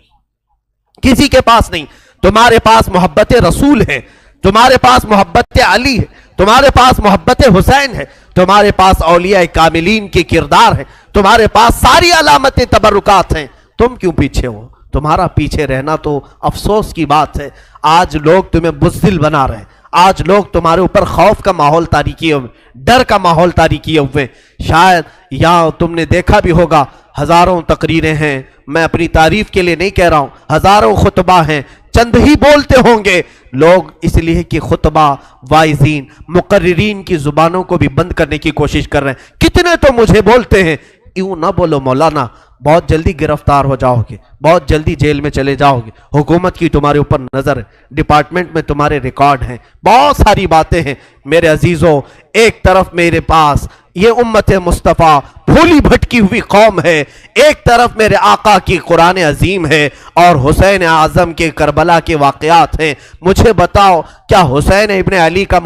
[SPEAKER 1] کسی کے پاس نہیں. تمہارے پاس محبت رسول ہے، تمہارے پاس محبت علی ہے، تمہارے پاس محبت حسین ہے، تمہارے پاس اولیاء کاملین کے کردار ہے، تمہارے پاس ساری علامتیں تبرکات ہیں، تم کیوں پیچھے ہو؟ تمہارا پیچھے رہنا تو افسوس کی بات ہے۔ آج لوگ تمہیں بزدل بنا رہے ہیں، آج لوگ تمہارے اوپر خوف کا ماحول طاری کیے ہوئے، ڈر کا ماحول طاری کیے ہوئے۔ شاید یہاں تم نے دیکھا بھی ہوگا، ہزاروں تقریریں ہیں، میں اپنی تعریف کے لیے نہیں کہہ رہا ہوں، ہزاروں خطبہ ہیں، چند ہی بولتے ہوں گے لوگ، اس لیے کہ خطبہ واعظین مقررین کی زبانوں کو بھی بند کرنے کی کوشش کر رہے ہیں۔ کتنے تو مجھے بولتے ہیں یوں نہ بولو مولانا، بہت جلدی گرفتار ہو جاؤ گے، بہت جلدی جیل میں چلے جاؤ گے، حکومت کی تمہارے اوپر نظر ہے، ڈپارٹمنٹ میں تمہارے ریکارڈ ہیں، بہت ساری باتیں ہیں۔ میرے عزیزوں، ایک طرف میرے پاس یہ امت مصطفیٰ بھولی بھٹکی ہوئی قوم ہے، ایک طرف میرے آقا کی قرآن عظیم ہے اور حسین اعظم کے کربلا کے واقعات ہیں۔ مجھے بتاؤ، کیا حسین ابن علی کا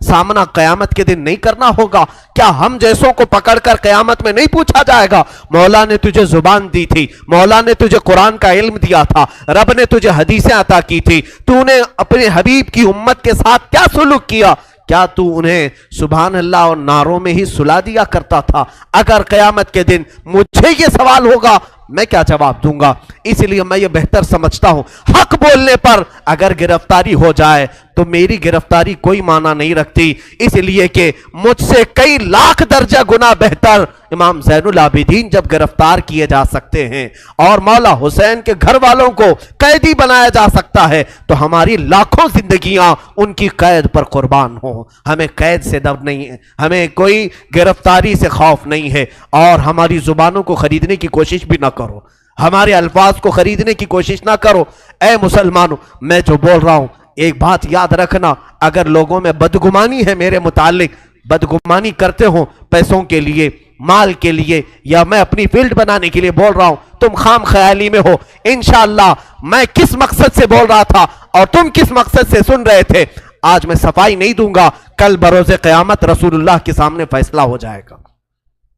[SPEAKER 1] سامنا قیامت کے دن نہیں کرنا ہوگا؟ کیا ہم جیسوں کو پکڑ کر قیامت میں نہیں پوچھا جائے گا مولا نے تجھے زبان دی تھی، مولا نے تجھے قرآن کا علم دیا تھا، رب نے تجھے حدیثیں عطا کی تھی، تو نے اپنے حبیب کی امت کے ساتھ کیا سلوک کیا؟ کیا تو انہیں سبحان اللہ اور نعروں میں ہی سلا دیا کرتا تھا؟ اگر قیامت کے دن مجھے یہ سوال ہوگا میں کیا جواب دوں گا؟ اس لیے میں یہ بہتر سمجھتا ہوں، حق بولنے پر اگر گرفتاری ہو جائے تو میری گرفتاری کوئی معنی نہیں رکھتی، اس لیے کہ مجھ سے کئی لاکھ درجہ گنا بہتر امام زین العابدین جب گرفتار کیے جا سکتے ہیں اور مولا حسین کے گھر والوں کو قیدی بنایا جا سکتا ہے تو ہماری لاکھوں زندگیاں ان کی قید پر قربان ہوں۔ ہمیں قید سے ڈر نہیں ہے، ہمیں کوئی گرفتاری سے خوف نہیں ہے، اور ہماری زبانوں کو خریدنے کی کوشش بھی نہ کرو، ہمارے الفاظ کو خریدنے کی کوشش نہ کرو۔ اے مسلمانوں، میں جو بول رہا ہوں ایک بات یاد رکھنا، اگر لوگوں میں بدگمانی ہے میرے متعلق، بدگمانی کرتے ہوں پیسوں کے لیے، مال کے لیے، یا میں اپنی فیلڈ بنانے کے لیے بول رہا ہوں، تم خام خیالی میں ہو۔ انشاءاللہ میں کس مقصد سے بول رہا تھا اور تم کس مقصد سے سن رہے تھے، آج میں صفائی نہیں دوں گا، کل بروز قیامت رسول اللہ کے سامنے فیصلہ ہو جائے گا،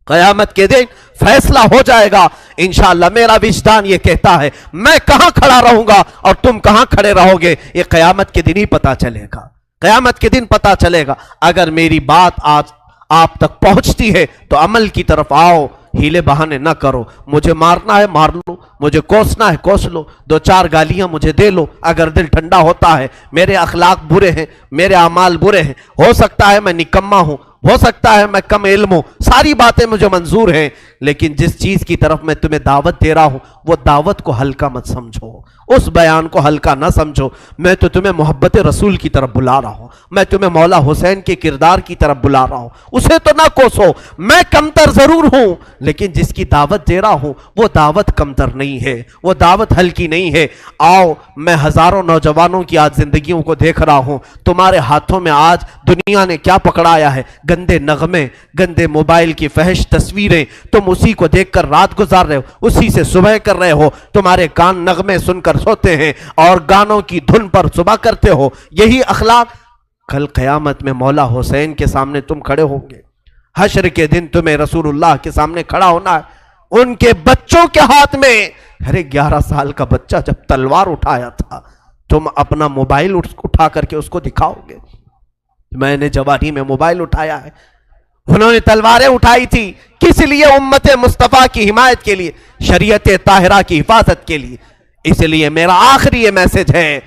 [SPEAKER 1] قیامت کے دن فیصلہ ہو جائے گا انشاءاللہ۔ میرا وجدان یہ کہتا ہے میں کہاں کھڑا رہوں گا اور تم کہاں کھڑے رہو گے، یہ قیامت کے دن ہی پتا چلے گا، قیامت کے دن پتا چلے گا۔ اگر میری بات آج آپ تک پہنچتی ہے تو عمل کی طرف آؤ، ہیلے بہانے نہ کرو۔ مجھے مارنا ہے مار لو، مجھے کوسنا ہے کوس لو، دو چار گالیاں مجھے دے لو اگر دل ٹھنڈا ہوتا ہے۔ میرے اخلاق برے ہیں، میرے اعمال برے ہیں، ہو سکتا ہے میں نکما ہوں، ہو سکتا ہے میں کم علم ہوں، ساری باتیں مجھے منظور ہیں، لیکن جس چیز کی طرف میں تمہیں دعوت دے رہا ہوں وہ دعوت کو ہلکا مت سمجھو، اس بیان کو ہلکا نہ سمجھو۔ میں تو تمہیں محبت رسول کی طرف بلا رہا ہوں، میں تمہیں مولا حسین کے کردار کی طرف بلا رہا ہوں، اسے تو نہ کوسو۔ میں کمتر ضرور ہوں لیکن جس کی دعوت دے رہا ہوں وہ دعوت کمتر نہیں ہے، وہ دعوت ہلکی نہیں ہے۔ آؤ، میں ہزاروں نوجوانوں کی آج زندگیوں کو دیکھ رہا ہوں، تمہارے ہاتھوں میں آج دنیا نے کیا پکڑایا ہے؟ گندے نغمے، گندے موبائل کی فحش تصویریں، تم اسی کو دیکھ کر رات گزار رہے ہو، اسی سے صبح کر رہے ہو، تمہارے کان نغمے سن کر سوتے ہیں اور گانوں کی دھن پر صبح کرتے ہو۔ یہی اخلاق کل قیامت میں مولا حسین کے سامنے تم کھڑے ہوں گے، حشر کے دن تمہیں رسول اللہ کے سامنے کھڑا ہونا ہے، ان کے بچوں کے ہاتھ میں۔ ارے 11 سال کا بچہ جب تلوار اٹھایا تھا، تم اپنا موبائل اٹھا کر کے اس کو دکھاؤ گے؟ میں نے جوانی میں موبائل اٹھایا ہے، انہوں نے تلواریں اٹھائی تھی، کس لیے؟ امت مصطفیٰ کی حمایت کے لیے، شریعت طاہرہ کی حفاظت کے لیے۔ اس لیے میرا آخری یہ میسج ہے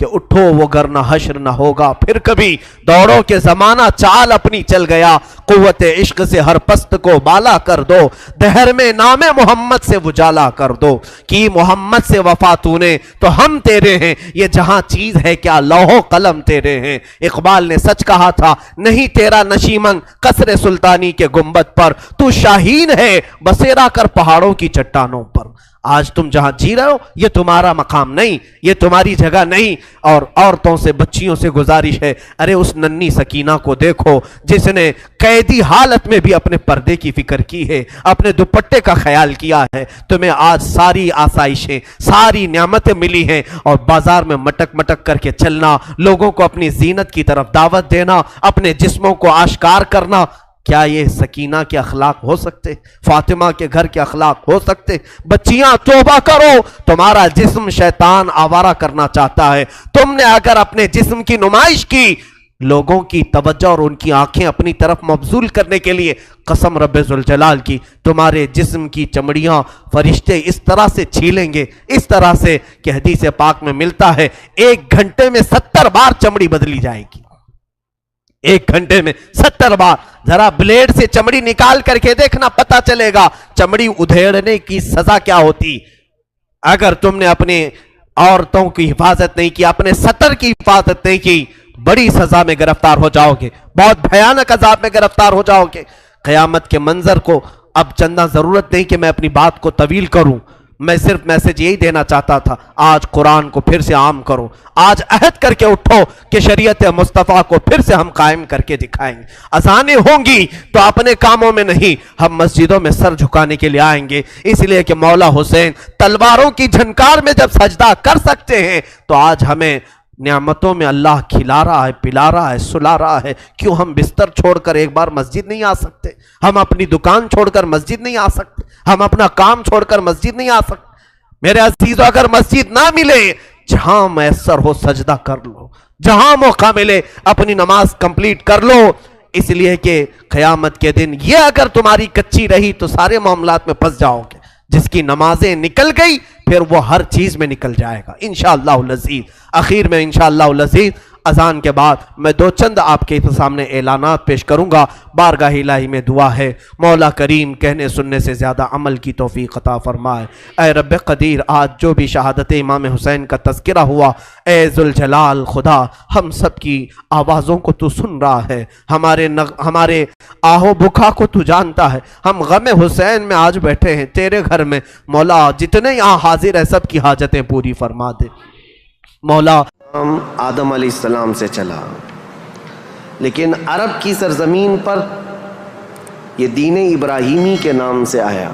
[SPEAKER 1] کہ اٹھو وہ گرنا حشر نہ ہوگا پھر کبھی، دوڑو کہ زمانہ چال اپنی چل گیا، قوت عشق سے ہر پست کو بالا کر دو، دہر میں نام محمد سے اجالا کر دو، کی محمد سے وفا تو نے تو ہم تیرے ہیں، یہ جہاں چیز ہے کیا لوح و قلم تیرے ہیں۔ اقبال نے سچ کہا تھا، نہیں تیرا نشیمن قصر سلطانی کے گنبد پر، تو شاہین ہے بسیرا کر پہاڑوں کی چٹانوں پر۔ آج تم جہاں جی رہے ہو یہ تمہارا مقام نہیں، یہ تمہاری جگہ نہیں۔ اور عورتوں سے، بچیوں سے گزارش ہے، ارے اس ننھی سکینہ کو دیکھو جس نے قیدی حالت میں بھی اپنے پردے کی فکر کی ہے، اپنے دوپٹے کا خیال کیا ہے۔ تمہیں آج ساری آسائشیں، ساری نعمتیں ملی ہیں اور بازار میں مٹک مٹک کر کے چلنا، لوگوں کو اپنی زینت کی طرف دعوت دینا، اپنے جسموں کو آشکار کرنا، کیا یہ سکینہ کے اخلاق ہو سکتے؟ فاطمہ کے گھر کے اخلاق ہو سکتے؟ بچیاں توبہ کرو، تمہارا جسم شیطان آوارہ کرنا چاہتا ہے۔ تم نے اگر اپنے جسم کی نمائش کی، لوگوں کی توجہ اور ان کی آنکھیں اپنی طرف مبذول کرنے کے لیے قسم رب ذوالجلال کی تمہارے جسم کی چمڑیاں فرشتے اس طرح سے چھیلیں گے، اس طرح سے کہ حدیث پاک میں ملتا ہے 1 گھنٹے میں 70 بار چمڑی بدلی جائے گی۔ 1 گھنٹے میں 70 بار۔ ذرا بلیڈ سے چمڑی نکال کر کے دیکھنا، پتہ چلے گا چمڑی ادھیڑنے کی سزا کیا ہوتی۔ اگر تم نے اپنے عورتوں کی حفاظت نہیں کی، اپنے سطر کی حفاظت نہیں کی، بڑی سزا میں گرفتار ہو جاؤ گے، بہت بھیانک عذاب میں گرفتار ہو جاؤ گے۔ قیامت کے منظر کو اب چندہ ضرورت نہیں کہ میں اپنی بات کو طویل کروں، میں صرف میسج یہی دینا چاہتا تھا، آج قرآن کو پھر سے عام کرو، آج عہد کر کے اٹھو کہ شریعت مصطفیٰ کو پھر سے ہم قائم کر کے دکھائیں گے۔ اذانیں ہوں گی تو اپنے کاموں میں نہیں، ہم مسجدوں میں سر جھکانے کے لیے آئیں گے، اس لیے کہ مولا حسین تلواروں کی جھنکار میں جب سجدہ کر سکتے ہیں تو آج ہمیں نعمتوں میں اللہ کھلا رہا ہے، پلا رہا ہے، سلا رہا ہے، کیوں ہم بستر چھوڑ کر ایک بار مسجد نہیں آ سکتے؟ ہم اپنی دکان چھوڑ کر مسجد نہیں آ سکتے؟ ہم اپنا کام چھوڑ کر مسجد نہیں آ سکتے؟ میرے عزیزو، اگر مسجد نہ ملے، جہاں میسر ہو سجدہ کر لو، جہاں موقع ملے اپنی نماز کمپلیٹ کر لو، اس لیے کہ قیامت کے دن یہ اگر تمہاری کچی رہی تو سارے معاملات میں پھنس جاؤ گے۔ جس کی نمازیں نکل گئی پھر وہ ہر چیز میں نکل جائے گا انشاءاللہ العزیز۔ آخر میں انشاءاللہ العزیز اذان کے بعد میں 2 چند آپ کے سامنے اعلانات پیش کروں گا۔ بارگاہ الہی میں دعا ہے، مولا کریم کہنے سننے سے زیادہ عمل کی توفیق عطا فرمائے۔ اے رب قدیر، آج جو بھی شہادت امام حسین کا تذکرہ ہوا، اے ذوالجلال خدا، ہم سب کی آوازوں کو تو سن رہا ہے، ہمارے آہو بکا کو تو جانتا ہے۔ ہم غم حسین میں آج بیٹھے ہیں تیرے گھر میں، مولا جتنے یہاں حاضر ہیں سب کی حاجتیں پوری فرما دے۔ مولا آدم علیہ السلام سے چلا، لیکن عرب کی سرزمین پر یہ دین ابراہیمی کے نام سے آیا۔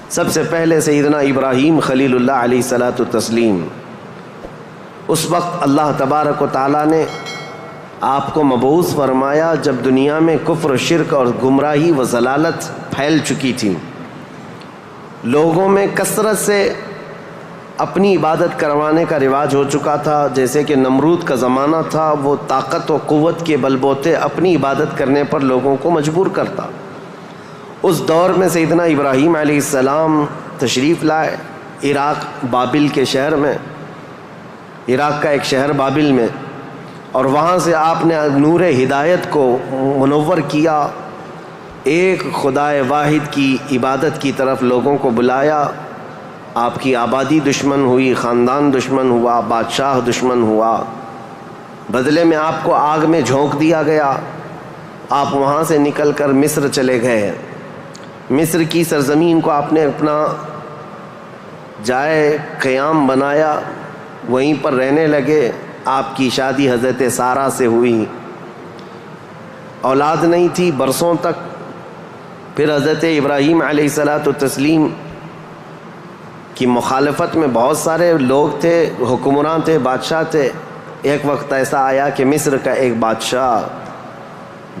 [SPEAKER 1] سب سے پہلے سیدنا ابراہیم خلیل اللہ علیہ الصلاۃ والتسلیم، اس وقت اللہ تبارک و تعالیٰ نے آپ کو مبعوث فرمایا جب دنیا میں کفر و شرک اور گمراہی و ضلالت پھیل چکی تھی، لوگوں میں کثرت سے اپنی عبادت کروانے کا رواج ہو چکا تھا۔ جیسے کہ نمرود کا زمانہ تھا، وہ طاقت و قوت کے بل بوتے اپنی عبادت کرنے پر لوگوں کو مجبور کرتا۔ اس دور میں سیدنا ابراہیم علیہ السلام تشریف لائے عراق بابل کے شہر میں، عراق کا ایک شہر بابل میں، اور وہاں سے آپ نے نور ہدایت کو منور کیا، ایک خدائے واحد کی عبادت کی طرف لوگوں کو بلایا۔ آپ کی آبادی دشمن ہوئی، خاندان دشمن ہوا، بادشاہ دشمن ہوا، بدلے میں آپ کو آگ میں جھونک دیا گیا۔ آپ وہاں سے نکل کر مصر چلے گئے، مصر کی سرزمین کو آپ نے اپنا جائے قیام بنایا، وہیں پر رہنے لگے۔ آپ کی شادی حضرت سارہ سے ہوئی، اولاد نہیں تھی برسوں تک۔ پھر حضرت ابراہیم علیہ الصلاۃ والتسلیم کی مخالفت میں بہت سارے لوگ تھے، حکمران تھے، بادشاہ تھے۔ ایک وقت ایسا آیا کہ مصر کا ایک بادشاہ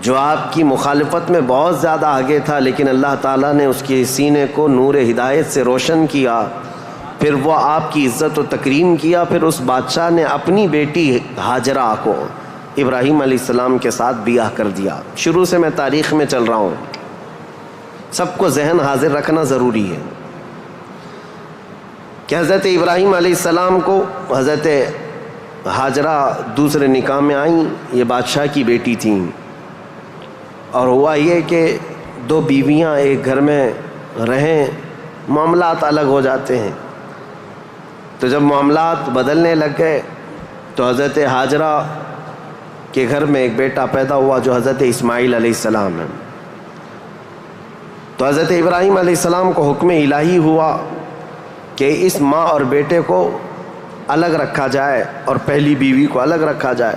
[SPEAKER 1] جو آپ کی مخالفت میں بہت زیادہ آگے تھا، لیکن اللہ تعالیٰ نے اس کے سینے کو نور ہدایت سے روشن کیا، پھر وہ آپ کی عزت و تکریم کیا۔ پھر اس بادشاہ نے اپنی بیٹی ہاجرہ کو ابراہیم علیہ السلام کے ساتھ بیاہ کر دیا۔ شروع سے میں تاریخ میں چل رہا ہوں، سب کو ذہن حاضر رکھنا ضروری ہے کہ حضرت ابراہیم علیہ السلام کو حضرت ہاجرہ دوسرے نکاح میں آئیں، یہ بادشاہ کی بیٹی تھیں، اور ہوا یہ کہ 2 بیویاں ایک گھر میں رہیں، معاملات الگ ہو جاتے ہیں۔ تو جب معاملات بدلنے لگ گئے تو حضرت ہاجرہ کے گھر میں ایک بیٹا پیدا ہوا جو حضرت اسماعیل علیہ السلام ہے۔ تو حضرت ابراہیم علیہ السلام کو حکم الہی ہوا کہ اس ماں اور بیٹے کو الگ رکھا جائے اور پہلی بیوی کو الگ رکھا جائے۔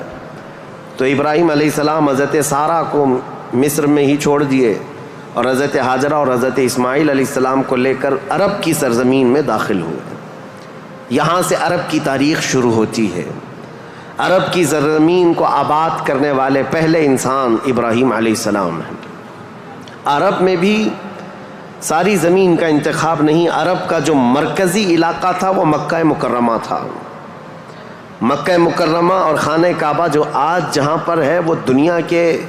[SPEAKER 1] تو ابراہیم علیہ السلام حضرت سارہ کو مصر میں ہی چھوڑ دیے اور حضرت ہاجرہ اور حضرت اسماعیل علیہ السلام کو لے کر عرب کی سرزمین میں داخل ہوئے۔ یہاں سے عرب کی تاریخ شروع ہوتی ہے۔ عرب کی سرزمین کو آباد کرنے والے پہلے انسان ابراہیم علیہ السلام ہیں۔ عرب میں بھی ساری زمین کا انتخاب نہیں، عرب کا جو مرکزی علاقہ تھا وہ مکہ مکرمہ تھا۔ مکہ مکرمہ اور خانہ کعبہ جو آج جہاں پر ہے وہ دنیا کے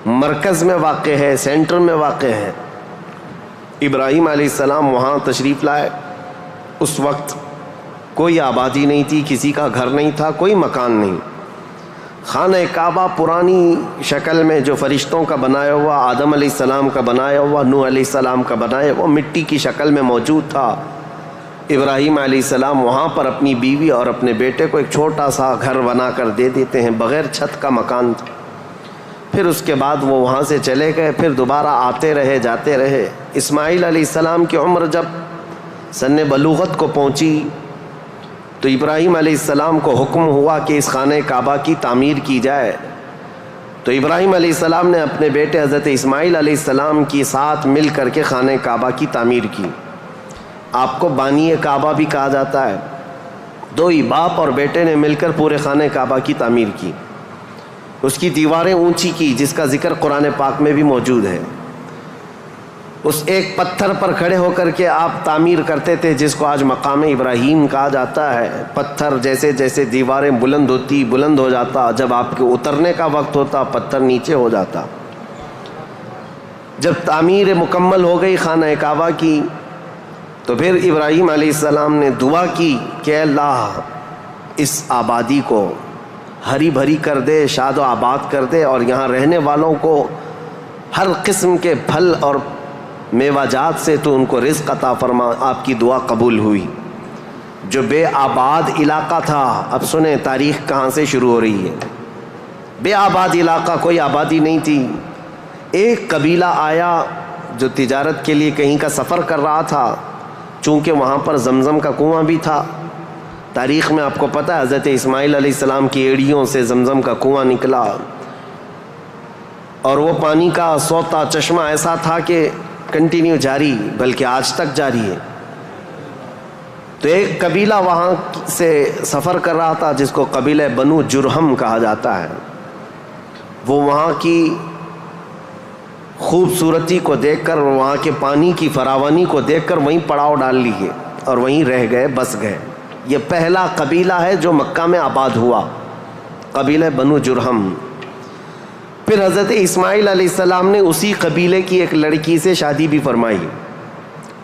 [SPEAKER 1] مرکز میں واقع ہے، سینٹر میں واقع ہے۔ ابراہیم علیہ السلام وہاں تشریف لائے، اس وقت کوئی آبادی نہیں تھی، کسی کا گھر نہیں تھا، کوئی مکان نہیں۔ خانہ کعبہ پرانی شکل میں جو فرشتوں کا بنایا ہوا، آدم علیہ السلام کا بنایا ہوا، نوح علیہ السلام کا بنایا ہوا مٹی کی شکل میں موجود تھا۔ ابراہیم علیہ السلام وہاں پر اپنی بیوی اور اپنے بیٹے کو ایک چھوٹا سا گھر بنا کر دے دیتے ہیں، بغیر چھت کا مکان تھا۔ پھر اس کے بعد وہ وہاں سے چلے گئے، پھر دوبارہ آتے رہے جاتے رہے۔ اسماعیل علیہ السلام کی عمر جب سن بلوغت کو پہنچی تو ابراہیم علیہ السلام کو حکم ہوا کہ اس خانہ کعبہ کی تعمیر کی جائے۔ تو ابراہیم علیہ السلام نے اپنے بیٹے حضرت اسماعیل علیہ السلام کے ساتھ مل کر کے خانہ کعبہ کی تعمیر کی۔ آپ کو بانی کعبہ بھی کہا جاتا ہے۔ دو ہی باپ اور بیٹے نے مل کر پورے خانہ کعبہ کی تعمیر کی، اس کی دیواریں اونچی کی، جس کا ذکر قرآن پاک میں بھی موجود ہے۔ اس ایک پتھر پر کھڑے ہو کر کے آپ تعمیر کرتے تھے، جس کو آج مقام ابراہیم کہا جاتا ہے۔ پتھر جیسے جیسے دیواریں بلند ہو جاتا، جب آپ کے اترنے کا وقت ہوتا پتھر نیچے ہو جاتا۔ جب تعمیر مکمل ہو گئی خانہ کعبہ کی تو پھر ابراہیم علیہ السلام نے دعا کی کہ اللہ اس آبادی کو ہری بھری کر دے، شاد و آباد کر دے، اور یہاں رہنے والوں کو ہر قسم کے پھل اور میوہ جات سے تو ان کو رزق عطا فرما۔ آپ کی دعا قبول ہوئی۔ جو بے آباد علاقہ تھا، اب سنیں تاریخ کہاں سے شروع ہو رہی ہے۔ بے آباد علاقہ، کوئی آبادی نہیں تھی۔ ایک قبیلہ آیا جو تجارت کے لیے کہیں کا سفر کر رہا تھا، چونکہ وہاں پر زمزم کا کنواں بھی تھا۔ تاریخ میں آپ کو پتہ ہے حضرت اسماعیل علیہ السلام کی ایڑیوں سے زمزم کا کنواں نکلا، اور وہ پانی کا سوتا چشمہ ایسا تھا کہ کنٹینیو جاری، بلکہ آج تک جاری ہے۔ تو ایک قبیلہ وہاں سے سفر کر رہا تھا جس کو قبیلہ بنو جرہم کہا جاتا ہے۔ وہ وہاں کی خوبصورتی کو دیکھ کر، وہاں کے پانی کی فراوانی کو دیکھ کر وہیں پڑاؤ ڈال لیے اور وہیں رہ گئے، بس گئے۔ یہ پہلا قبیلہ ہے جو مکہ میں آباد ہوا، قبیلہ بنو جرہم۔ پھر حضرت اسماعیل علیہ السلام نے اسی قبیلے کی ایک لڑکی سے شادی بھی فرمائی،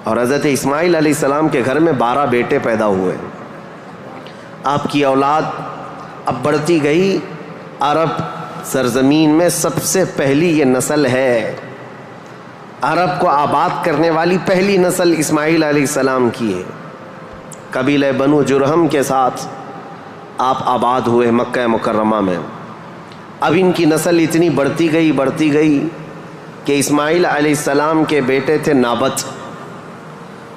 [SPEAKER 1] اور حضرت اسماعیل علیہ السلام کے گھر میں 12 بیٹے پیدا ہوئے۔ آپ کی اولاد اب بڑھتی گئی۔ عرب سرزمین میں سب سے پہلی یہ نسل ہے، عرب کو آباد کرنے والی پہلی نسل اسماعیل علیہ السلام کی ہے۔ قبیلہ بنو جرہم کے ساتھ آپ آباد ہوئے مکہ مکرمہ میں۔ اب ان کی نسل اتنی بڑھتی گئی کہ اسماعیل علیہ السلام کے بیٹے تھے نابت،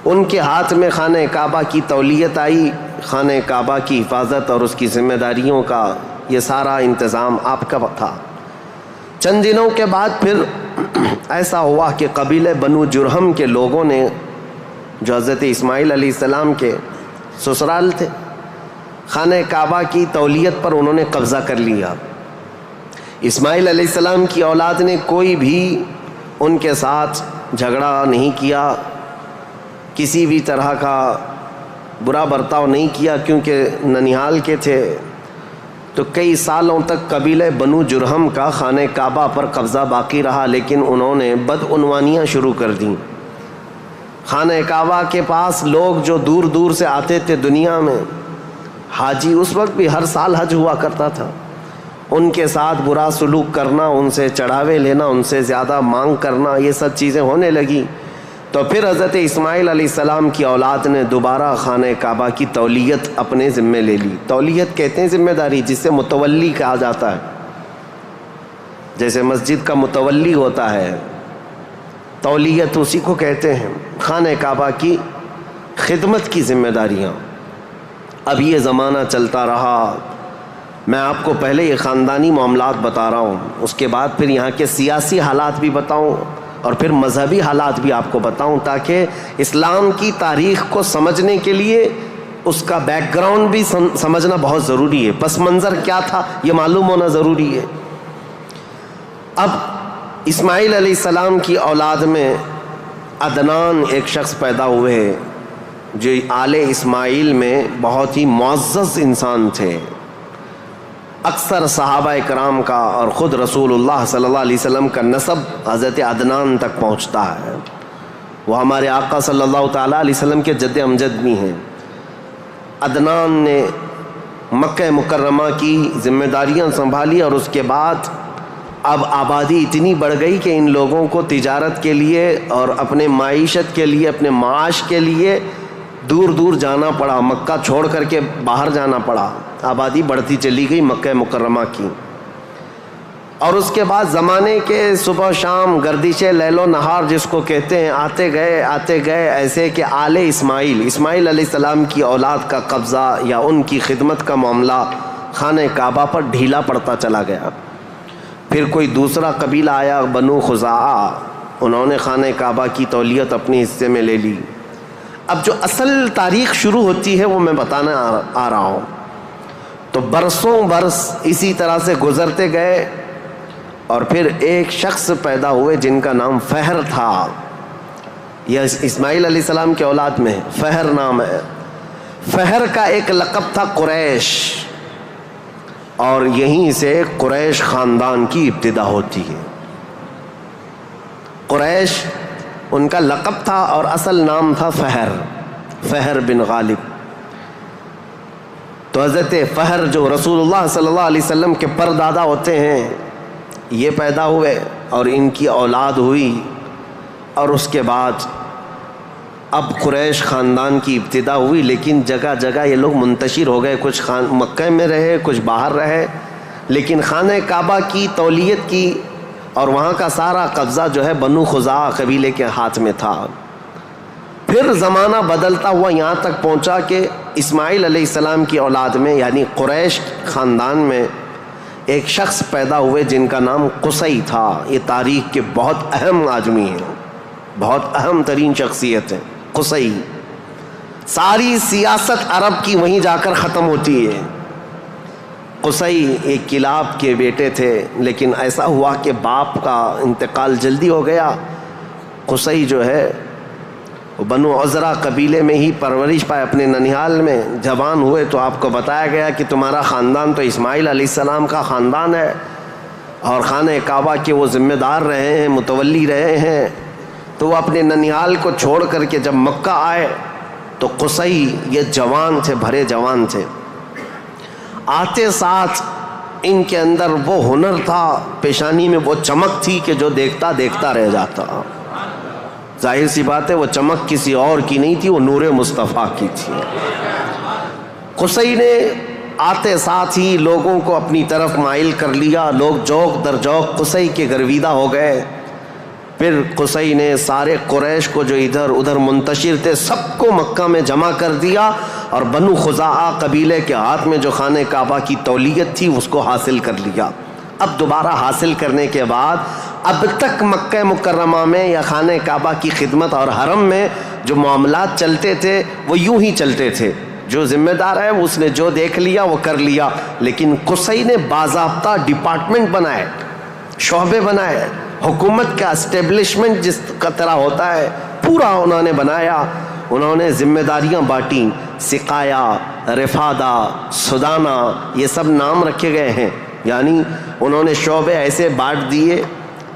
[SPEAKER 1] ان کے ہاتھ میں خانہ کعبہ کی تولیت آئی۔ خانہ کعبہ کی حفاظت اور اس کی ذمہ داریوں کا یہ سارا انتظام آپ کا تھا۔ چند دنوں کے بعد پھر ایسا ہوا کہ قبیلہ بنو جرہم کے لوگوں نے، جو حضرت اسماعیل علیہ السلام کے سسرال تھے، خانہ کعبہ کی تولیت پر انہوں نے قبضہ کر لیا۔ اسماعیل علیہ السلام کی اولاد نے کوئی بھی ان کے ساتھ جھگڑا نہیں کیا، کسی بھی طرح کا برا برتاؤ نہیں کیا، کیونکہ ننیہال کے تھے۔ تو کئی سالوں تک قبیلہ بنو جرہم کا خانہ کعبہ پر قبضہ باقی رہا، لیکن انہوں نے بدعنوانیاں شروع کر دیں۔ خانہ کعبہ کے پاس لوگ جو دور دور سے آتے تھے دنیا میں، حاجی، اس وقت بھی ہر سال حج ہوا کرتا تھا، ان کے ساتھ برا سلوک کرنا، ان سے چڑھاوے لینا، ان سے زیادہ مانگ کرنا، یہ سب چیزیں ہونے لگی۔ تو پھر حضرت اسماعیل علیہ السلام کی اولاد نے دوبارہ خانہ کعبہ کی تولیت اپنے ذمے لے لی۔ تولیت کہتے ہیں ذمہ داری، جس سے متولی کہا جاتا ہے، جیسے مسجد کا متولی ہوتا ہے، تولیت اسی کو کہتے ہیں۔ خانہ کعبہ کی خدمت کی ذمہ داریاں۔ اب یہ زمانہ چلتا رہا۔ میں آپ کو پہلے یہ خاندانی معاملات بتا رہا ہوں، اس کے بعد پھر یہاں کے سیاسی حالات بھی بتاؤں، اور پھر مذہبی حالات بھی آپ کو بتاؤں، تاکہ اسلام کی تاریخ کو سمجھنے کے لیے اس کا بیک گراؤنڈ بھی سمجھنا بہت ضروری ہے، پس منظر کیا تھا یہ معلوم ہونا ضروری ہے۔ اب اسماعیل علیہ السلام کی اولاد میں عدنان ایک شخص پیدا ہوئے، جو آل اسماعیل میں بہت ہی معزز انسان تھے. اکثر صحابہ کرام کا اور خود رسول اللہ صلی اللہ علیہ وسلم کا نسب حضرت عدنان تک پہنچتا ہے. وہ ہمارے آقا صلی اللہ تعالیٰ علیہ وسلم کے جد امجد بھی ہیں. عدنان نے مکہ مکرمہ کی ذمہ داریاں سنبھالی اور اس کے بعد اب آبادی اتنی بڑھ گئی کہ ان لوگوں کو تجارت کے لیے اور اپنے معیشت کے لیے، اپنے معاش کے لیے دور دور جانا پڑا. مکہ چھوڑ کر کے باہر جانا پڑا. آبادی بڑھتی چلی گئی مکہ مکرمہ کی. اور اس کے بعد زمانے کے صبح شام گردش لیل و نہار جس کو کہتے ہیں، آتے گئے ایسے کہ آل اسماعیل علیہ السلام کی اولاد کا قبضہ یا ان کی خدمت کا معاملہ خانہ کعبہ پر ڈھیلا پڑتا چلا گیا. پھر کوئی دوسرا قبیلہ آیا، بنو خزاعہ، انہوں نے خانہ کعبہ کی تولیت اپنے حصے میں لے لی. اب جو اصل تاریخ شروع ہوتی ہے وہ میں بتانا آ رہا ہوں. تو برسوں برس اسی طرح سے گزرتے گئے اور پھر ایک شخص پیدا ہوئے جن کا نام فہر تھا. یہ اسماعیل علیہ السلام کے اولاد میں فہر نام ہے. فہر کا ایک لقب تھا قریش، اور یہیں سے قریش خاندان کی ابتدا ہوتی ہے. قریش ان کا لقب تھا اور اصل نام تھا فہر بن غالب. تو حضرت فہر جو رسول اللہ صلی اللہ علیہ وسلم کے پردادا ہوتے ہیں، یہ پیدا ہوئے اور ان کی اولاد ہوئی. اور اس کے بعد اب قریش خاندان کی ابتدا ہوئی، لیکن جگہ جگہ یہ لوگ منتشر ہو گئے. کچھ مکہ میں رہے، کچھ باہر رہے، لیکن خانہ کعبہ کی تولیت کی اور وہاں کا سارا قبضہ جو ہے بنو خزاعہ قبیلے کے ہاتھ میں تھا. پھر زمانہ بدلتا ہوا یہاں تک پہنچا کہ اسماعیل علیہ السلام کی اولاد میں یعنی قریش خاندان میں ایک شخص پیدا ہوئے جن کا نام قصی تھا. یہ تاریخ کے بہت اہم آدمی ہیں، بہت اہم ترین شخصیت ہیں قصی. ساری سیاست عرب کی وہیں جا کر ختم ہوتی ہے. قصی ایک کلاب کے بیٹے تھے، لیکن ایسا ہوا کہ باپ کا انتقال جلدی ہو گیا. قصی جو ہے بنو عزرہ قبیلے میں ہی پرورش پائے اپنے ننیھال میں. جوان ہوئے تو آپ کو بتایا گیا کہ تمہارا خاندان تو اسماعیل علیہ السلام کا خاندان ہے اور خانہ کعبہ کے وہ ذمہ دار رہے ہیں، متولی رہے ہیں. تو وہ اپنے ننیھال کو چھوڑ کر کے جب مکہ آئے تو قصی یہ جوان تھے، بھرے جوان تھے. آتے ساتھ ان کے اندر وہ ہنر تھا، پیشانی میں وہ چمک تھی کہ جو دیکھتا رہ جاتا. ظاہر سی بات ہے وہ چمک کسی اور کی نہیں تھی، وہ نور مصطفیٰ کی تھی. قصی نے آتے ساتھ ہی لوگوں کو اپنی طرف مائل کر لیا. لوگ جوق در جوق قصی کے گرویدہ ہو گئے. پھر قصی نے سارے قریش کو جو ادھر ادھر منتشر تھے سب کو مکہ میں جمع کر دیا اور بنو خزاعہ قبیلے کے ہاتھ میں جو خانہ کعبہ کی تولیت تھی اس کو حاصل کر لیا. اب دوبارہ حاصل کرنے کے بعد اب تک مکہ مکرمہ میں یا خانہ کعبہ کی خدمت اور حرم میں جو معاملات چلتے تھے وہ یوں ہی چلتے تھے. جو ذمہ دار ہے اس نے جو دیکھ لیا وہ کر لیا. لیکن قصی نے باضابطہ ڈپارٹمنٹ بنائے، شعبے بنائے. حکومت کا اسٹیبلشمنٹ جس کا طرح ہوتا ہے پورا انہوں نے بنایا. انہوں نے ذمہ داریاں بانٹیں. سقایا، رفادہ، سدانہ، یہ سب نام رکھے گئے ہیں. یعنی انہوں نے شعبے ایسے بانٹ دیے،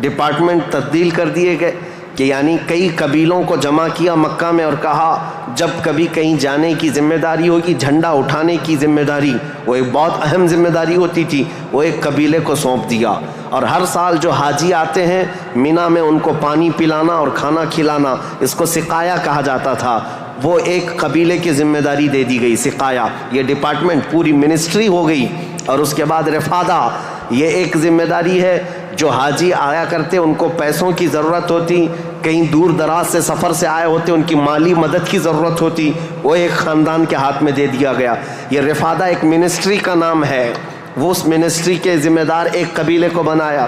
[SPEAKER 1] ڈپارٹمنٹ تبدیل کر دیے گئے کہ یعنی کئی قبیلوں کو جمع کیا مکہ میں اور کہا جب کبھی کہیں جانے کی ذمہ داری ہوگی، جھنڈا اٹھانے کی ذمہ داری، وہ ایک بہت اہم ذمہ داری ہوتی تھی، وہ ایک قبیلے کو سونپ دیا. اور ہر سال جو حاجی آتے ہیں مینا میں ان کو پانی پلانا اور کھانا کھلانا، اس کو سقایا کہا جاتا تھا، وہ ایک قبیلے کی ذمہ داری دے دی گئی. سقایا یہ ڈپارٹمنٹ پوری منسٹری ہو گئی. اور اس کے بعد رفادہ یہ ایک ذمہ داری ہے. جو حاجی آیا کرتے ان کو پیسوں کی ضرورت ہوتی، کہیں دور دراز سے سفر سے آئے ہوتے ان کی مالی مدد کی ضرورت ہوتی، وہ ایک خاندان کے ہاتھ میں دے دیا گیا. یہ رفادہ ایک منسٹری کا نام ہے. وہ اس منسٹری کے ذمہ دار ایک قبیلے کو بنایا.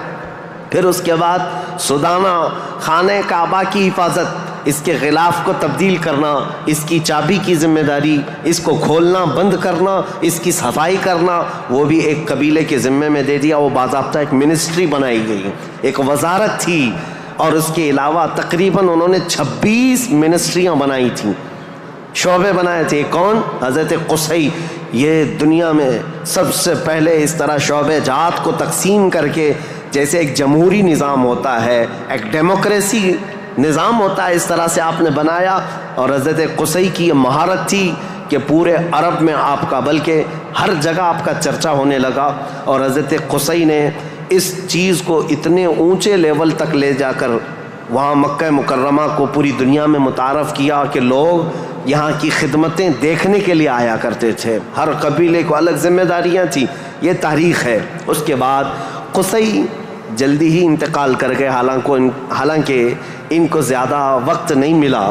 [SPEAKER 1] پھر اس کے بعد سدانہ خانہ کعبہ کی حفاظت، اس کے غلاف کو تبدیل کرنا، اس کی چابی کی ذمہ داری، اس کو کھولنا بند کرنا، اس کی صفائی کرنا، وہ بھی ایک قبیلے کے ذمے میں دے دیا. وہ باضابطہ ایک منسٹری بنائی گئی، ایک وزارت تھی. اور اس کے علاوہ تقریباً انہوں نے 26 منسٹریاں بنائی تھیں.
[SPEAKER 2] شعبے بنائے تھے. کون؟ حضرت قصی. یہ دنیا میں سب سے پہلے اس طرح شعبے جات کو تقسیم کر کے، جیسے ایک جمہوری نظام ہوتا ہے، ایک ڈیموکریسی نظام ہوتا ہے، اس طرح سے آپ نے بنایا. اور حضرت قصی کی یہ مہارت تھی کہ پورے عرب میں آپ کا، بلکہ ہر جگہ آپ کا چرچا ہونے لگا. اور حضرت قصی نے اس چیز کو اتنے اونچے لیول تک لے جا کر وہاں مکہ مکرمہ کو پوری دنیا میں متعارف کیا کہ لوگ یہاں کی خدمتیں دیکھنے کے لیے آیا کرتے تھے. ہر قبیلے کو الگ ذمہ داریاں تھیں. یہ تاریخ ہے. اس کے بعد قصی جلدی ہی انتقال کر گئے، حالانکہ ان کو زیادہ وقت نہیں ملا،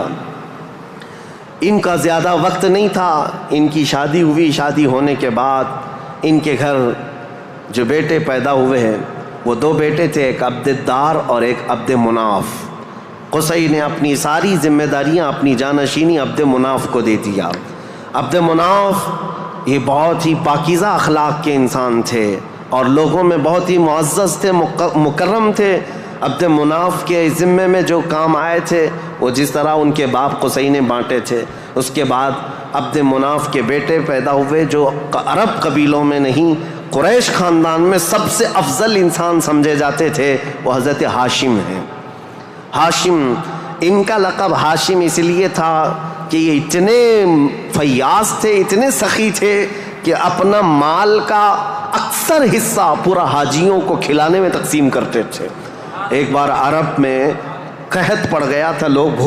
[SPEAKER 2] ان کا زیادہ وقت نہیں تھا. ان کی شادی ہوئی. شادی ہونے کے بعد ان کے گھر جو بیٹے پیدا ہوئے ہیں وہ 2 بیٹے تھے، ایک عبد الدار اور ایک عبد مناف. قصی نے اپنی ساری ذمہ داریاں، اپنی جانشینی عبد مناف کو دے دیا. عبد مناف یہ بہت ہی پاکیزہ اخلاق کے انسان تھے اور لوگوں میں بہت ہی معزز تھے، مکرم تھے. عبد مناف کے ذمے میں جو کام آئے تھے وہ جس طرح ان کے باپ قصی نے بانٹے تھے. اس کے بعد عبد مناف کے بیٹے پیدا ہوئے جو عرب قبیلوں میں نہیں، قریش خاندان میں سب سے افضل انسان سمجھے جاتے تھے، وہ حضرت ہاشم ہیں. ہاشم، ان کا لقب ہاشم اس لیے تھا کہ یہ اتنے فیاض تھے، اتنے سخی تھے کہ اپنا مال کا اکثر حصہ پورا حاجیوں کو کھلانے میں تقسیم کرتے تھے. ایک بار عرب میں قحط پڑ گیا تھا، لوگ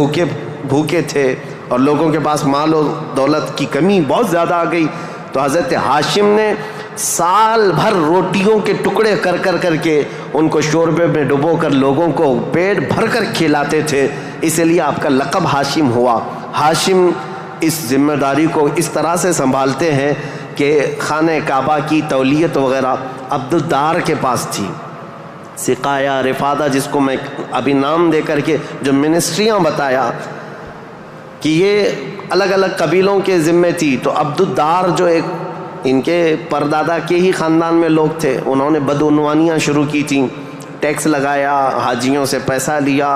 [SPEAKER 2] بھوکے تھے اور لوگوں کے پاس مال و دولت کی کمی بہت زیادہ آ گئی. تو حضرت ہاشم نے سال بھر روٹیوں کے ٹکڑے کر کے ان کو شوربے میں ڈبو کر لوگوں کو پیٹ بھر کر کھلاتے تھے. اس لیے آپ کا لقب ہاشم ہوا. ہاشم اس ذمہ داری کو اس طرح سے سنبھالتے ہیں کہ خانہ کعبہ کی تولیت وغیرہ عبد الدار کے پاس تھی. سقایہ، رفادہ، جس کو میں ابھی نام دے کر کے جو منسٹریاں بتایا کہ یہ الگ الگ قبیلوں کے ذمے تھی. تو عبد الدار جو ایک ان کے پردادا کے ہی خاندان میں لوگ تھے، انہوں نے بدعنوانیاں شروع کی تھیں، ٹیکس لگایا، حاجیوں سے پیسہ لیا.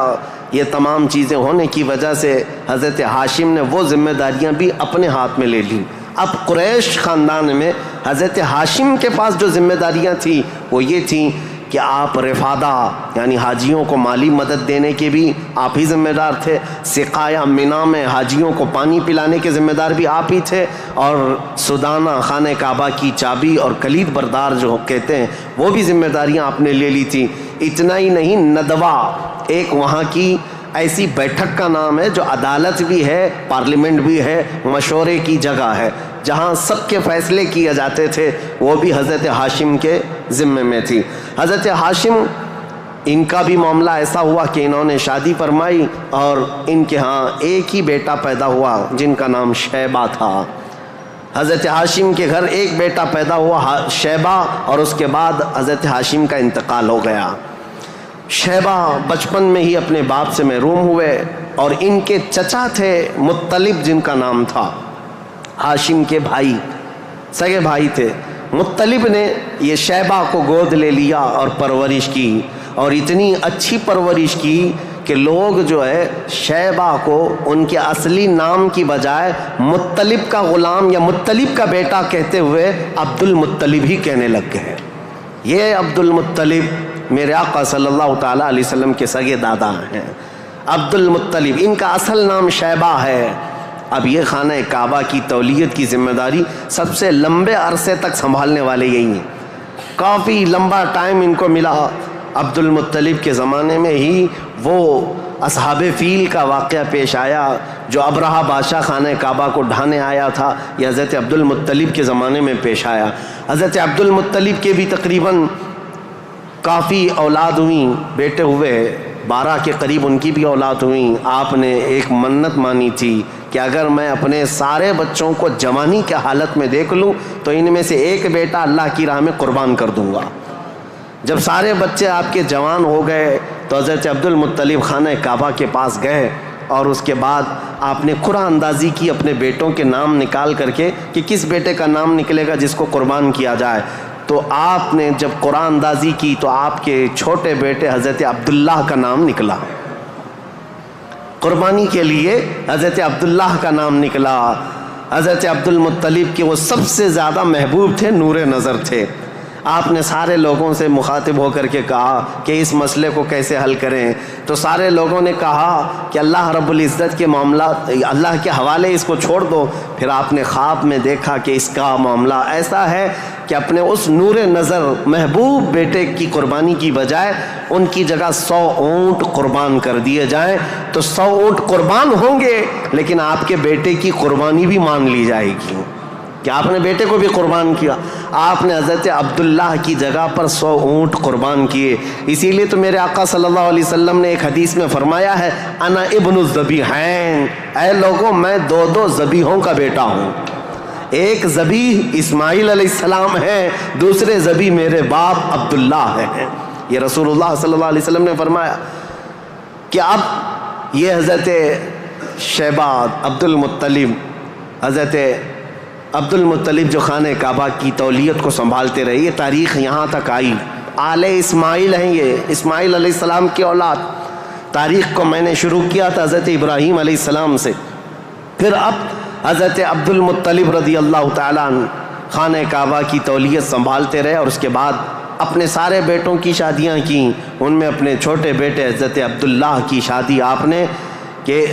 [SPEAKER 2] یہ تمام چیزیں ہونے کی وجہ سے حضرت ہاشم نے وہ ذمہ داریاں بھی اپنے ہاتھ میں لے لیں. اب قریش خاندان میں حضرت ہاشم کے پاس جو ذمہ داریاں تھیں وہ یہ تھیں کہ آپ رفادہ یعنی حاجیوں کو مالی مدد دینے کے بھی آپ ہی ذمہ دار تھے. سقایہ، مینا میں حاجیوں کو پانی پلانے کے ذمہ دار بھی آپ ہی تھے. اور سدانہ، خانہ کعبہ کی چابی اور کلید بردار جو کہتے ہیں، وہ بھی ذمہ داریاں آپ نے لے لی تھی. اتنا ہی نہیں، ندوہ ایک وہاں کی ایسی بیٹھک کا نام ہے جو عدالت بھی ہے، پارلیمنٹ بھی ہے، مشورے کی جگہ ہے، جہاں سب کے فیصلے کیے جاتے تھے، وہ بھی حضرت ہاشم کے ذمے میں تھی. حضرت ہاشم، ان کا بھی معاملہ ایسا ہوا کہ انہوں نے شادی فرمائی اور ان کے ہاں ایک ہی بیٹا پیدا ہوا جن کا نام شیبہ تھا. حضرت ہاشم کے گھر ایک بیٹا پیدا ہوا شیبہ، اور اس کے بعد حضرت ہاشم کا انتقال ہو گیا. شیبہ بچپن میں ہی اپنے باپ سے محروم ہوئے اور ان کے چچا تھے مطلب، جن کا نام تھا، ہاشم کے بھائی، سگے بھائی تھے. مطلب نے یہ شیبہ کو گود لے لیا اور پرورش کی، اور اتنی اچھی پرورش کی کہ لوگ جو ہے شیبہ کو ان کے اصلی نام کی بجائے مطلب کا غلام یا مطلب کا بیٹا کہتے ہوئے عبد المطلب ہی کہنے لگ گئے. یہ عبد المطلب میرے آقا صلی اللہ تعالیٰ علیہ وسلم کے سگے دادا ہیں. عبد المطلب، ان کا اصل نام شیبہ ہے. اب یہ خانہ کعبہ کی تولیت کی ذمہ داری سب سے لمبے عرصے تک سنبھالنے والے یہی ہیں. کافی لمبا ٹائم ان کو ملا. عبد المطلب کے زمانے میں ہی وہ اصحاب فیل کا واقعہ پیش آیا جو ابرہہ بادشاہ خانہ کعبہ کو ڈھانے آیا تھا. یہ حضرت عبد المطلب کے زمانے میں پیش آیا. حضرت عبد المطلب کے بھی تقریباً کافی اولاد ہوئیں، بیٹے ہوئے 12 کے قریب ان کی بھی اولاد ہوئیں. آپ نے ایک منت مانی تھی کہ اگر میں اپنے سارے بچوں کو جوانی کے حالت میں دیکھ لوں تو ان میں سے ایک بیٹا اللہ کی راہ میں قربان کر دوں گا. جب سارے بچے آپ کے جوان ہو گئے تو حضرت عبد المطلب خانہ کعبہ کے پاس گئے اور اس کے بعد آپ نے قرعہ اندازی کی اپنے بیٹوں کے نام نکال کر کے کہ کس بیٹے کا نام نکلے گا جس کو قربان کیا جائے. تو آپ نے جب قرعہ اندازی کی تو آپ کے چھوٹے بیٹے حضرت عبداللہ کا نام نکلا. قربانی کے لیے حضرت عبداللہ کا نام نکلا۔ حضرت عبد المطلب کے وہ سب سے زیادہ محبوب تھے، نور نظر تھے۔ آپ نے سارے لوگوں سے مخاطب ہو کر کے کہا کہ اس مسئلے کو کیسے حل کریں، تو سارے لوگوں نے کہا کہ اللہ رب العزت کے معاملات اللہ کے حوالے اس کو چھوڑ دو۔ پھر آپ نے خواب میں دیکھا کہ اس کا معاملہ ایسا ہے کہ اپنے اس نور نظر محبوب بیٹے کی قربانی کی بجائے ان کی جگہ 100 اونٹ قربان کر دیے جائیں، تو 100 اونٹ قربان ہوں گے لیکن آپ کے بیٹے کی قربانی بھی مان لی جائے گی کہ آپ نے بیٹے کو بھی قربان کیا۔ آپ نے حضرت عبداللہ کی جگہ پر 100 اونٹ قربان کیے۔ اسی لیے تو میرے آقا صلی اللہ علیہ وسلم نے ایک حدیث میں فرمایا ہے انا ابن الذبیحین، اے لوگوں میں 2 ذبیحوں کا بیٹا ہوں۔ ایک ذبیح اسماعیل علیہ السلام ہے، دوسرے ذبیح میرے باپ عبداللہ ہیں۔ یہ رسول اللہ صلی اللہ علیہ وسلم نے فرمایا کہ اب یہ حضرت شیبہ عبد المطلب، حضرت عبد المطلب جو خانہ کعبہ کی تولیت کو سنبھالتے رہے، یہ تاریخ یہاں تک آئی۔ آل اسماعیل ہیں، یہ اسماعیل علیہ السلام کی اولاد۔ تاریخ کو میں نے شروع کیا تھا حضرت ابراہیم علیہ السلام سے، پھر اب حضرت عبد المطلب رضی اللہ تعالیٰ عنہ خانہ کعبہ کی تولیت سنبھالتے رہے، اور اس کے بعد اپنے سارے بیٹوں کی شادیاں کیں۔ ان میں اپنے چھوٹے بیٹے حضرت عبداللہ کی شادی آپ نے کہ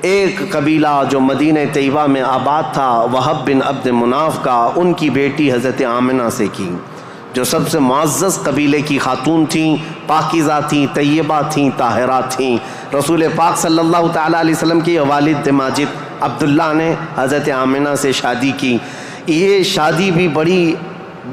[SPEAKER 2] ایک قبیلہ جو مدینہ طیبہ میں آباد تھا، وہب بن عبد مناف کا، ان کی بیٹی حضرت آمنہ سے کی، جو سب سے معزز قبیلے کی خاتون تھیں، پاکیزہ تھیں، طیبہ تھیں، طاہرہ تھیں۔ رسول پاک صلی اللہ تعالیٰ علیہ وسلم کے والد ماجد عبداللہ نے حضرت آمنہ سے شادی کی۔ یہ شادی بھی بڑی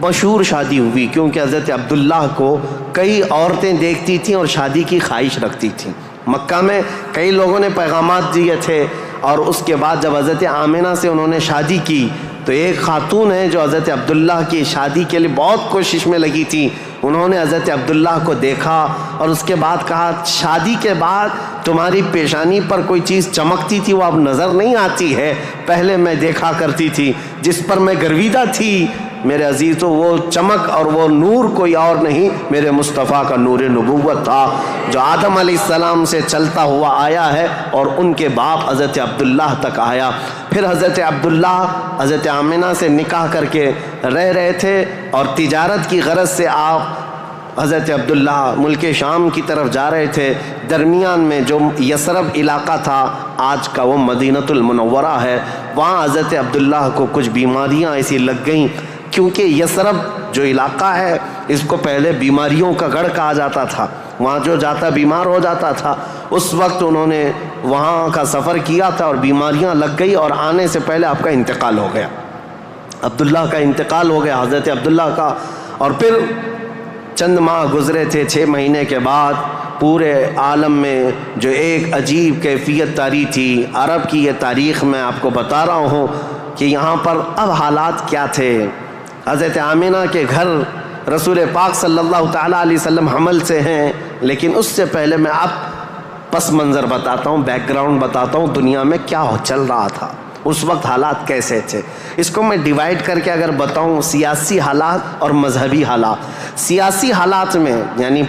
[SPEAKER 2] مشہور شادی ہوئی، کیونکہ حضرت عبداللہ کو کئی عورتیں دیکھتی تھیں اور شادی کی خواہش رکھتی تھیں۔ مکہ میں کئی لوگوں نے پیغامات دیے تھے، اور اس کے بعد جب حضرت آمنہ سے انہوں نے شادی کی تو ایک خاتون ہے جو حضرت عبداللہ کی شادی کے لیے بہت کوشش میں لگی تھی، انہوں نے حضرت عبداللہ کو دیکھا اور اس کے بعد کہا شادی کے بعد تمہاری پیشانی پر کوئی چیز چمکتی تھی وہ اب نظر نہیں آتی ہے، پہلے میں دیکھا کرتی تھی، جس پر میں گرویدہ تھی میرے عزیزو، وہ چمک اور وہ نور کوئی اور نہیں، میرے مصطفیٰ کا نور نبوت تھا جو آدم علیہ السلام سے چلتا ہوا آیا ہے اور ان کے باپ حضرت عبداللہ تک آیا۔ پھر حضرت عبداللہ حضرت آمنہ سے نکاح کر کے رہ رہے تھے، اور تجارت کی غرض سے آپ حضرت عبداللہ ملک شام کی طرف جا رہے تھے۔ درمیان میں جو یثرب علاقہ تھا، آج کا وہ مدینۃ المنورہ ہے، وہاں حضرت عبداللہ کو کچھ بیماریاں ایسی لگ گئیں، کیونکہ یثرب جو علاقہ ہے اس کو پہلے بیماریوں کا گڑھ کہا جاتا تھا، وہاں جو جاتا بیمار ہو جاتا تھا۔ اس وقت انہوں نے وہاں کا سفر کیا تھا اور بیماریاں لگ گئی، اور آنے سے پہلے آپ کا انتقال ہو گیا، عبداللہ کا انتقال ہو گیا، حضرت عبداللہ کا۔ اور پھر چند ماہ گزرے تھے، 6 مہینے کے بعد پورے عالم میں جو ایک عجیب کیفیت طاری تھی، عرب کی یہ تاریخ میں آپ کو بتا رہا ہوں کہ یہاں پر اب حالات کیا تھے۔ حضرت آمنہ کے گھر رسول پاک صلی اللہ تعالیٰ علیہ وسلم حمل سے ہیں، لیکن اس سے پہلے میں اب پس منظر بتاتا ہوں، بیک گراؤنڈ بتاتا ہوں، دنیا میں کیا چل رہا تھا، اس وقت حالات کیسے تھے۔ اس کو میں ڈیوائیڈ کر کے اگر بتاؤں، سیاسی حالات اور مذہبی حالات۔ سیاسی حالات میں یعنی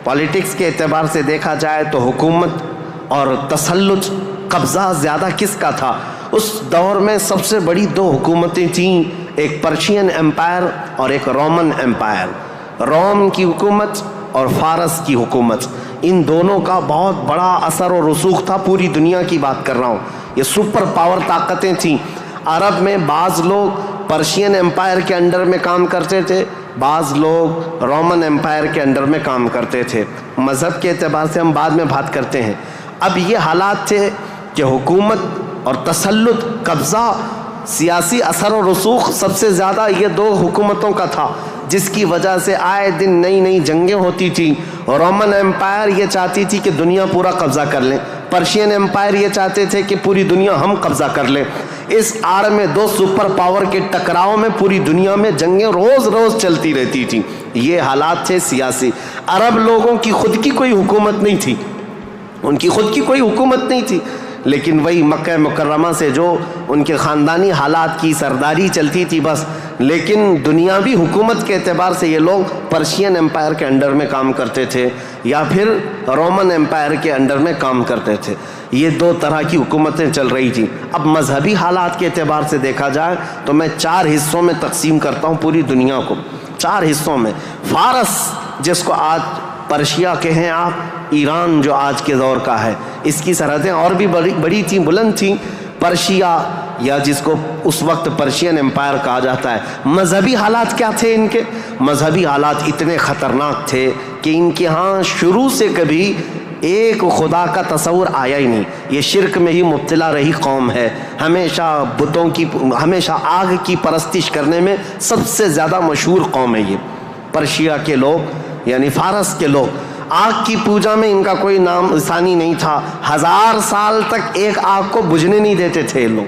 [SPEAKER 2] پالیٹکس کے اعتبار سے دیکھا جائے تو حکومت اور تسلط، قبضہ زیادہ کس کا تھا؟ اس دور میں سب سے بڑی 2 حکومتیں تھیں، ایک پرشین امپائر اور ایک رومن امپائر۔ روم کی حکومت اور فارس کی حکومت، ان دونوں کا بہت بڑا اثر و رسوخ تھا، پوری دنیا کی بات کر رہا ہوں، یہ سپر پاور طاقتیں تھیں۔ عرب میں بعض لوگ پرشین امپائر کے انڈر میں کام کرتے تھے، بعض لوگ رومن امپائر کے انڈر میں کام کرتے تھے۔ مذہب کے اعتبار سے ہم بعد میں بات کرتے ہیں۔ اب یہ حالات تھے کہ حکومت اور تسلط، قبضہ، سیاسی اثر و رسوخ سب سے زیادہ یہ 2 حکومتوں کا تھا، جس کی وجہ سے آئے دن نئی نئی جنگیں ہوتی تھیں۔ رومن امپائر یہ چاہتی تھی کہ دنیا پورا قبضہ کر لیں، پرشین امپائر یہ چاہتے تھے کہ پوری دنیا ہم قبضہ کر لیں۔ اس آڑ میں 2 سپر پاور کے ٹکراؤ میں پوری دنیا میں جنگیں روز روز چلتی رہتی تھیں۔ یہ حالات تھے سیاسی۔ عرب لوگوں کی خود کی کوئی حکومت نہیں تھی، ان کی خود کی کوئی حکومت نہیں تھی، لیکن وہی مکہ مکرمہ سے جو ان کے خاندانی حالات کی سرداری چلتی تھی بس. لیکن دنیاوی حکومت کے اعتبار سے یہ لوگ پرشین امپائر کے انڈر میں کام کرتے تھے یا پھر رومن امپائر کے انڈر میں کام کرتے تھے. یہ دو طرح کی حکومتیں چل رہی تھیں. اب مذہبی حالات کے اعتبار سے دیکھا جائے تو میں 4 حصوں میں تقسیم کرتا ہوں پوری دنیا کو. 4 حصوں میں فارس, جس کو آج پرشیا کہیں آپ, ایران جو آج کے دور کا ہے, اس کی سرحدیں اور بھی بڑی تھیں, بلند تھیں. پرشیا یا جس کو اس وقت پرشین امپائر کہا جاتا ہے. مذہبی حالات کیا تھے ان کے؟ مذہبی حالات اتنے خطرناک تھے کہ ان کے ہاں شروع سے کبھی ایک خدا کا تصور آیا ہی نہیں. یہ شرک میں ہی مبتلا رہی قوم ہے. ہمیشہ بتوں کی, ہمیشہ آگ کی پرستش کرنے میں سب سے زیادہ مشہور قوم ہے یہ پرشیا کے لوگ, یعنی فارس کے لوگ. آگ کی پوجا میں ان کا کوئی نام ثانی نہیں تھا. 1000 سال تک ایک آگ کو بجھنے نہیں دیتے تھے یہ لوگ.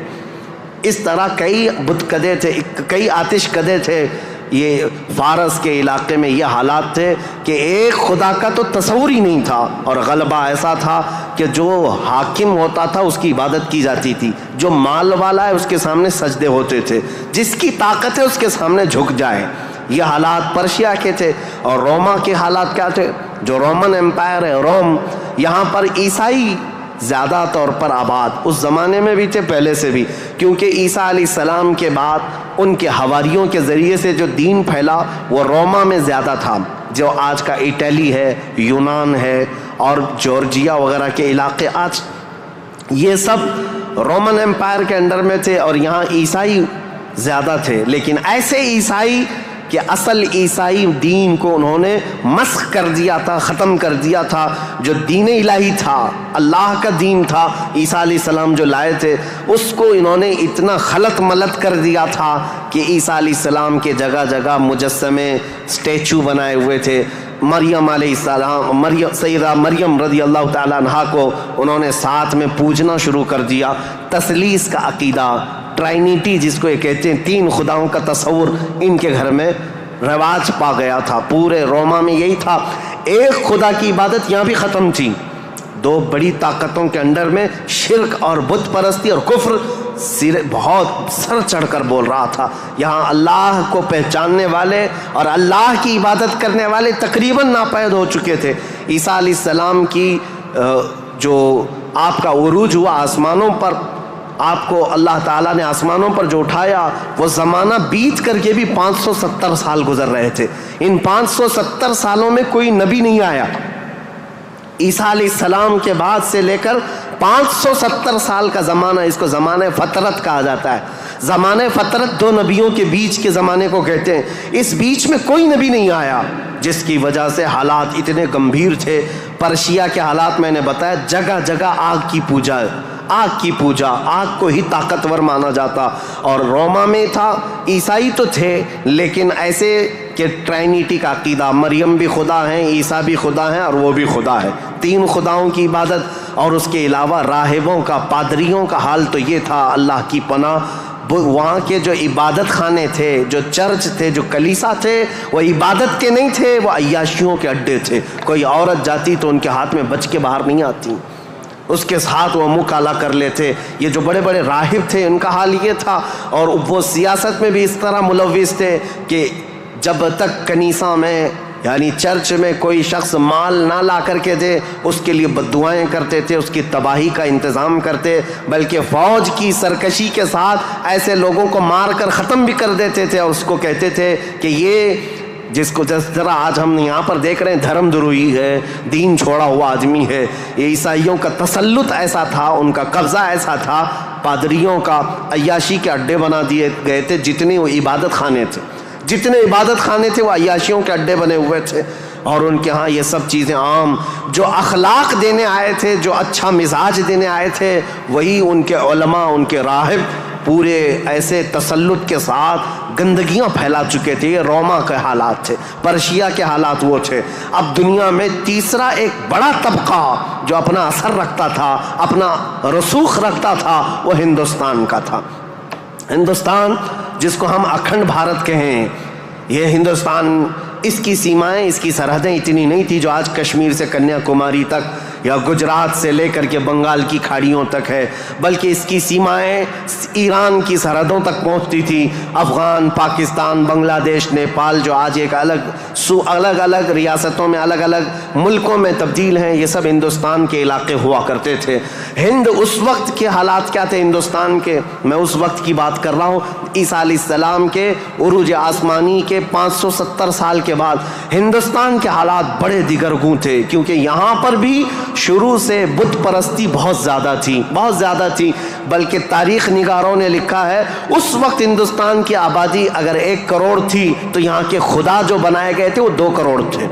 [SPEAKER 2] اس طرح کئی بت کدے تھے, کئی آتش کدے تھے. یہ فارس کے علاقے میں یہ حالات تھے کہ ایک خدا کا تو تصور ہی نہیں تھا, اور غلبہ ایسا تھا کہ جو حاکم ہوتا تھا اس کی عبادت کی جاتی تھی, جو مال والا ہے اس کے سامنے سجدے ہوتے تھے, جس کی طاقت ہے اس کے سامنے جھک جائے. یہ حالات پرشیا کے تھے. اور روما کے حالات کیا تھے؟ جو رومن امپائر ہے روم, یہاں پر عیسائی زیادہ طور پر آباد, اس زمانے میں بھی تھے پہلے سے بھی, کیونکہ عیسیٰ علیہ السلام کے بعد ان کے حواریوں کے ذریعے سے جو دین پھیلا وہ روما میں زیادہ تھا, جو آج کا اٹلی ہے, یونان ہے اور جورجیا وغیرہ کے علاقے آج یہ سب رومن امپائر کے انڈر میں تھے, اور یہاں عیسائی زیادہ تھے. لیکن ایسے عیسائی کہ اصل عیسائی دین کو انہوں نے مسخ کر دیا تھا, ختم کر دیا تھا. جو دین الہی تھا, اللہ کا دین تھا, عیسیٰ علیہ السلام جو لائے تھے, اس کو انہوں نے اتنا خلط ملط کر دیا تھا کہ عیسیٰ علیہ السلام کے جگہ جگہ مجسمے, اسٹیچو بنائے ہوئے تھے. مریم علیہ السلام, سیدہ مریم رضی اللہ تعالیٰ عنہا کو انہوں نے ساتھ میں پوجنا شروع کر دیا. تثلیث کا عقیدہ, ٹرائنیٹی جس کو یہ کہتے ہیں, 3 خداؤں کا تصور ان کے گھر میں رواج پا گیا تھا. پورے روما میں یہی تھا. ایک خدا کی عبادت یہاں بھی ختم تھی. 2 بڑی طاقتوں کے انڈر میں شرک اور بت پرستی اور کفر بہت سر چڑھ کر بول رہا تھا. یہاں اللہ کو پہچاننے والے اور اللہ کی عبادت کرنے والے تقریباً ناپید ہو چکے تھے. عیسیٰ علیہ السلام کی جو آپ کا عروج ہوا آسمانوں پر, آپ کو اللہ تعالیٰ نے آسمانوں پر جو اٹھایا, وہ زمانہ بیت کر کے بھی 570 سال گزر رہے تھے. ان 570 سالوں میں کوئی نبی نہیں آیا. عیسیٰ علیہ السلام کے بعد سے لے کر 570 سال کا زمانہ, اس کو زمانہ فترت کہا جاتا ہے. زمانہ فترت 2 نبیوں کے بیچ کے زمانے کو کہتے ہیں. اس بیچ میں کوئی نبی نہیں آیا, جس کی وجہ سے حالات اتنے گمبھیر تھے. پرشیا کے حالات میں نے بتایا, جگہ جگہ آگ کی پوجا, آگ کی پوجا, آگ کو ہی طاقتور مانا جاتا. اور روما میں تھا, عیسائی تو تھے لیکن ایسے کہ ٹرائنیٹی کا عقیدہ, مریم بھی خدا ہیں, عیسیٰ بھی خدا ہیں اور وہ بھی خدا ہے. 3 خداؤں کی عبادت. اور اس کے علاوہ راہبوں کا, پادریوں کا حال تو یہ تھا, اللہ کی پناہ, وہاں کے جو عبادت خانے تھے, جو چرچ تھے, جو کلیسا تھے, وہ عبادت کے نہیں تھے, وہ عیاشیوں کے اڈے تھے. کوئی عورت جاتی تو ان کے ہاتھ میں بچ کے باہر نہیں آتی, اس کے ساتھ وہ منہ کالا کر لیتے. یہ جو بڑے بڑے راہب تھے, ان کا حال یہ تھا. اور وہ سیاست میں بھی اس طرح ملوث تھے کہ جب تک کنیسہ میں یعنی چرچ میں کوئی شخص مال نہ لا کر کے دے, اس کے لیے بددعائیں کرتے تھے, اس کی تباہی کا انتظام کرتے, بلکہ فوج کی سرکشی کے ساتھ ایسے لوگوں کو مار کر ختم بھی کر دیتے تھے. اور اس کو کہتے تھے کہ یہ جس کو جس طرح آج ہم یہاں پر دیکھ رہے ہیں دھرم دروہی ہے, دین چھوڑا ہوا آدمی ہے. یہ عیسائیوں کا تسلط ایسا تھا, ان کا قبضہ ایسا تھا, پادریوں کا عیاشی کے اڈے بنا دیے گئے تھے. جتنے وہ عبادت خانے تھے, جتنے عبادت خانے تھے, وہ عیاشیوں کے اڈے بنے ہوئے تھے. اور ان کے ہاں یہ سب چیزیں عام, جو اخلاق دینے آئے تھے, جو اچھا مزاج دینے آئے تھے, وہی ان کے علماء, ان کے راہب پورے ایسے تسلط کے ساتھ گندگیاں پھیلا چکے تھے. یہ روما کے حالات تھے, پرشیا کے حالات وہ تھے. اب دنیا میں تیسرا ایک بڑا طبقہ جو اپنا اثر رکھتا تھا, اپنا رسوخ رکھتا تھا, وہ ہندوستان کا تھا. ہندوستان جس کو ہم اکھنڈ بھارت کہیں, یہ ہندوستان, اس کی سیمائیں, اس کی سرحدیں اتنی نہیں تھی جو آج کشمیر سے کنیا کماری تک یا گجرات سے لے کر کے بنگال کی کھاڑیوں تک ہے، بلکہ اس کی سیمائیں ایران کی سرحدوں تک پہنچتی تھی۔ افغان، پاکستان، بنگلہ دیش، نیپال جو آج ایک الگ الگ ریاستوں میں، الگ الگ ملکوں میں تبدیل ہیں، یہ سب ہندوستان کے علاقے ہوا کرتے تھے۔ ہند اس وقت کے حالات کیا تھے ہندوستان کے، میں اس وقت کی بات کر رہا ہوں، عیسیٰ علیہ السلام کے عروج آسمانی کے 570 سال کے بعد ہندوستان کے حالات بڑے دیگرگوں تھے، کیونکہ یہاں پر بھی شروع سے بت پرستی بہت زیادہ تھی، بلکہ تاریخ نگاروں نے لکھا ہے اس وقت ہندوستان کی آبادی اگر 1 کروڑ تھی تو یہاں کے خدا جو بنائے گئے تھے وہ 2 کروڑ تھے،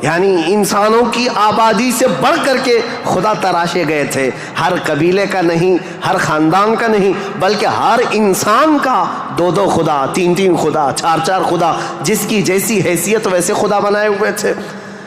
[SPEAKER 2] یعنی انسانوں کی آبادی سے بڑھ کر کے خدا تراشے گئے تھے۔ ہر قبیلے کا نہیں، ہر خاندان کا نہیں، بلکہ ہر انسان کا 2 خدا، 3 خدا، 4 خدا، جس کی جیسی حیثیت ویسے خدا بنائے ہوئے تھے۔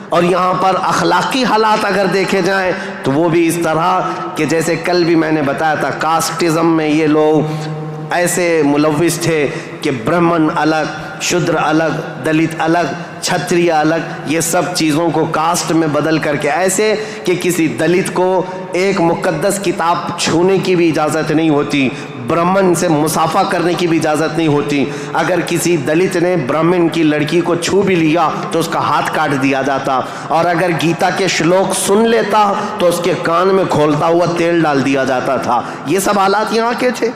[SPEAKER 2] اور یہاں پر اخلاقی حالات اگر دیکھے جائیں تو وہ بھی اس طرح کہ جیسے کل بھی میں نے بتایا تھا، کاسٹزم میں یہ لوگ ایسے ملوث تھے کہ برہمن الگ، شودر الگ، دلت الگ، چھتریہ الگ، یہ سب چیزوں کو کاسٹ میں بدل کر کے، ایسے کہ کسی دلت کو ایک مقدس کتاب چھونے کی بھی اجازت نہیں ہوتی، برہمن سے مصافحہ کرنے کی بھی اجازت نہیں ہوتی۔ اگر کسی دلت نے برہمن کی لڑکی کو چھو بھی لیا تو اس کا ہاتھ کاٹ دیا جاتا، اور اگر گیتا کے شلوک سن لیتا تو اس کے کان میں کھولتا ہوا تیل ڈال دیا جاتا تھا۔ یہ سب حالات یہاں کے تھے،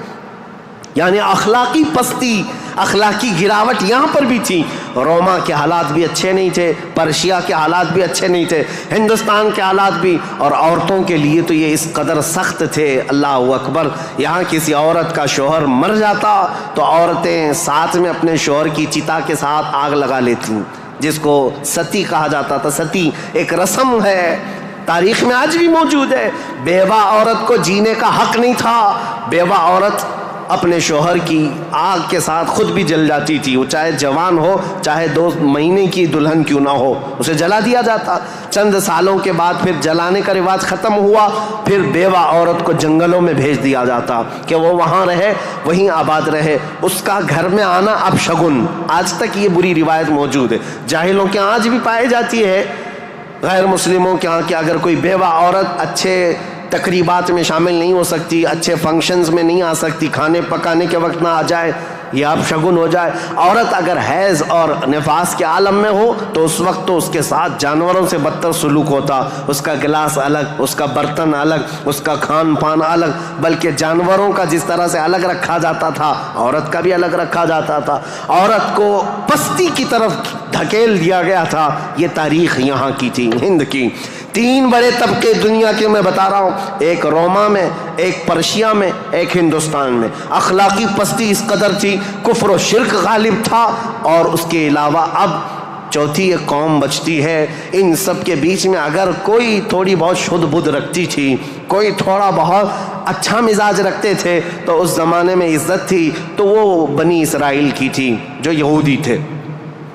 [SPEAKER 2] یعنی اخلاقی پستی، اخلاقی گراوٹ یہاں پر بھی تھی۔ روما کے حالات بھی اچھے نہیں تھے، پرشیا کے حالات بھی اچھے نہیں تھے، ہندوستان کے حالات بھی، اور عورتوں کے لیے تو یہ اس قدر سخت تھے، اللہ اکبر۔ یہاں کسی عورت کا شوہر مر جاتا تو عورتیں ساتھ میں اپنے شوہر کی چتا کے ساتھ آگ لگا لیتی، جس کو ستی کہا جاتا تھا۔ ستی ایک رسم ہے، تاریخ میں آج بھی موجود ہے۔ بیوہ عورت کو جینے کا حق نہیں تھا، بیوہ عورت اپنے شوہر کی آگ کے ساتھ خود بھی جل جاتی تھی، وہ چاہے جوان ہو، چاہے 2 مہینے کی دلہن کیوں نہ ہو، اسے جلا دیا جاتا۔ چند سالوں کے بعد پھر جلانے کا رواج ختم ہوا، پھر بیوہ عورت کو جنگلوں میں بھیج دیا جاتا کہ وہ وہاں رہے، وہیں آباد رہے، اس کا گھر میں آنا اب شگن۔ آج تک یہ بری روایت موجود ہے، جاہلوں کے آج بھی پائی جاتی ہے، غیر مسلموں کے ہاں کہ اگر کوئی بیوہ عورت اچھے تقریبات میں شامل نہیں ہو سکتی، اچھے فنکشنز میں نہیں آ سکتی، کھانے پکانے کے وقت نہ آ جائے، یہ اب شگن ہو جائے۔ عورت اگر حیض اور نفاس کے عالم میں ہو تو اس وقت تو اس کے ساتھ جانوروں سے بدتر سلوک ہوتا، اس کا گلاس الگ، اس کا برتن الگ، اس کا کھان پان الگ، بلکہ جانوروں کا جس طرح سے الگ رکھا جاتا تھا عورت کا بھی الگ رکھا جاتا تھا، عورت کو پستی کی طرف دھکیل دیا گیا تھا۔ یہ تاریخ یہاں کی تھی، ہند کی۔ 3 بڑے طبقے دنیا کے میں بتا رہا ہوں، ایک روما میں، ایک پرشیا میں، ایک ہندوستان میں۔ اخلاقی پستی اس قدر تھی، کفر و شرک غالب تھا، اور اس کے علاوہ اب چوتھی ایک قوم بچتی ہے۔ ان سب کے بیچ میں اگر کوئی تھوڑی بہت شدھ بدھ رکھتی تھی، کوئی تھوڑا بہت اچھا مزاج رکھتے تھے تو اس زمانے میں عزت تھی، تو وہ بنی اسرائیل کی تھی جو یہودی تھے،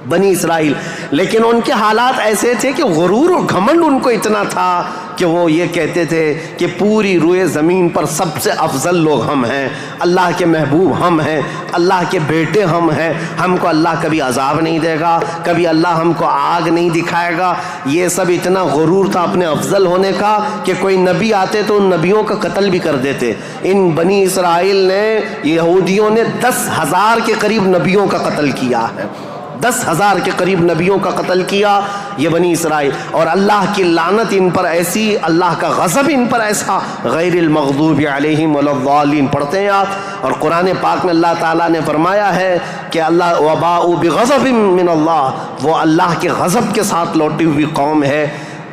[SPEAKER 2] بنی اسرائیل۔ لیکن ان کے حالات ایسے تھے کہ غرور و گھمنڈ ان کو اتنا تھا کہ وہ یہ کہتے تھے کہ پوری روئے زمین پر سب سے افضل لوگ ہم ہیں، اللہ کے محبوب ہم ہیں، اللہ کے بیٹے ہم ہیں، ہم کو اللہ کبھی عذاب نہیں دے گا، کبھی اللہ ہم کو آگ نہیں دکھائے گا۔ یہ سب اتنا غرور تھا اپنے افضل ہونے کا کہ کوئی نبی آتے تو ان نبیوں کا قتل بھی کر دیتے۔ ان بنی اسرائیل نے، یہودیوں نے 10,000 کے قریب نبیوں کا قتل کیا ہے، 10,000 کے قریب نبیوں کا قتل کیا یہ بنی اسرائیل، اور اللہ کی لعنت ان پر ایسی، اللہ کا غضب ان پر ایسا، غیر المغضوب علیہم ولا الضالین پڑھتے ہیں آپ، اور قرآن پاک میں اللہ تعالیٰ نے فرمایا ہے کہ اللہ وباء بغضب من اللہ، وہ اللہ کے غضب کے ساتھ لوٹی ہوئی قوم ہے۔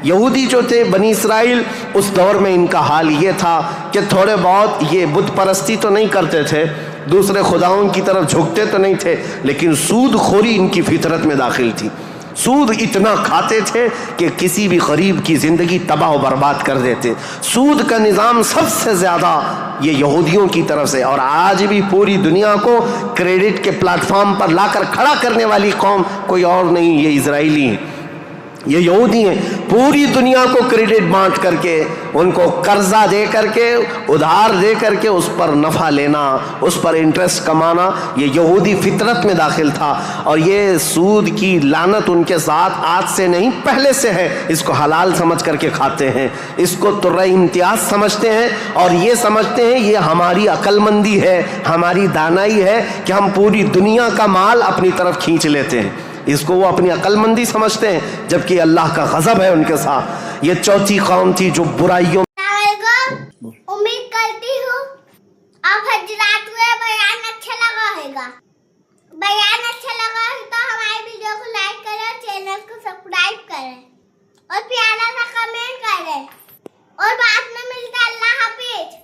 [SPEAKER 2] یہودی جو تھے بنی اسرائیل، اس دور میں ان کا حال یہ تھا کہ تھوڑے بہت یہ بت پرستی تو نہیں کرتے تھے، دوسرے خداؤں کی طرف جھکتے تو نہیں تھے، لیکن سود خوری ان کی فطرت میں داخل تھی۔ سود اتنا کھاتے تھے کہ کسی بھی غریب کی زندگی تباہ و برباد کر دیتے۔ سود کا نظام سب سے زیادہ یہ یہودیوں کی طرف سے، اور آج بھی پوری دنیا کو کریڈٹ کے پلیٹ فارم پر لا کر کھڑا کرنے والی قوم کوئی اور نہیں، یہ اسرائیلی ہیں۔ یہ یہودی ہیں، پوری دنیا کو کریڈٹ بانٹ کر کے، ان کو قرضہ دے کر کے، ادھار دے کر کے اس پر نفع لینا، اس پر انٹرسٹ کمانا، یہ یہودی فطرت میں داخل تھا. اور یہ سود کی لعنت ان کے ساتھ آج سے نہیں پہلے سے ہے. اس کو حلال سمجھ کر کے کھاتے ہیں، اس کو ترہ امتیاز سمجھتے ہیں، اور یہ سمجھتے ہیں یہ ہماری عقل مندی ہے، ہماری دانائی ہے کہ ہم پوری دنیا کا مال اپنی طرف کھینچ لیتے ہیں. اس کو وہ اپنی عقل مندی سمجھتے ہیں، جبکہ اللہ کا غضب ہے ان کے ساتھ. یہ چوتھی قوم تھی جو برائیوں.
[SPEAKER 3] امید کرتی ہوں آپ حضرات کو بیان اچھا لگا ہوگا. بیان اچھا لگا ہے تو ہماری ویڈیو کو لائک کریں، چینل کو سبسکرائب کریں اور پیارا سا کمنٹ کریں. اور بعد میں ملتا ہے. اللہ حافظ.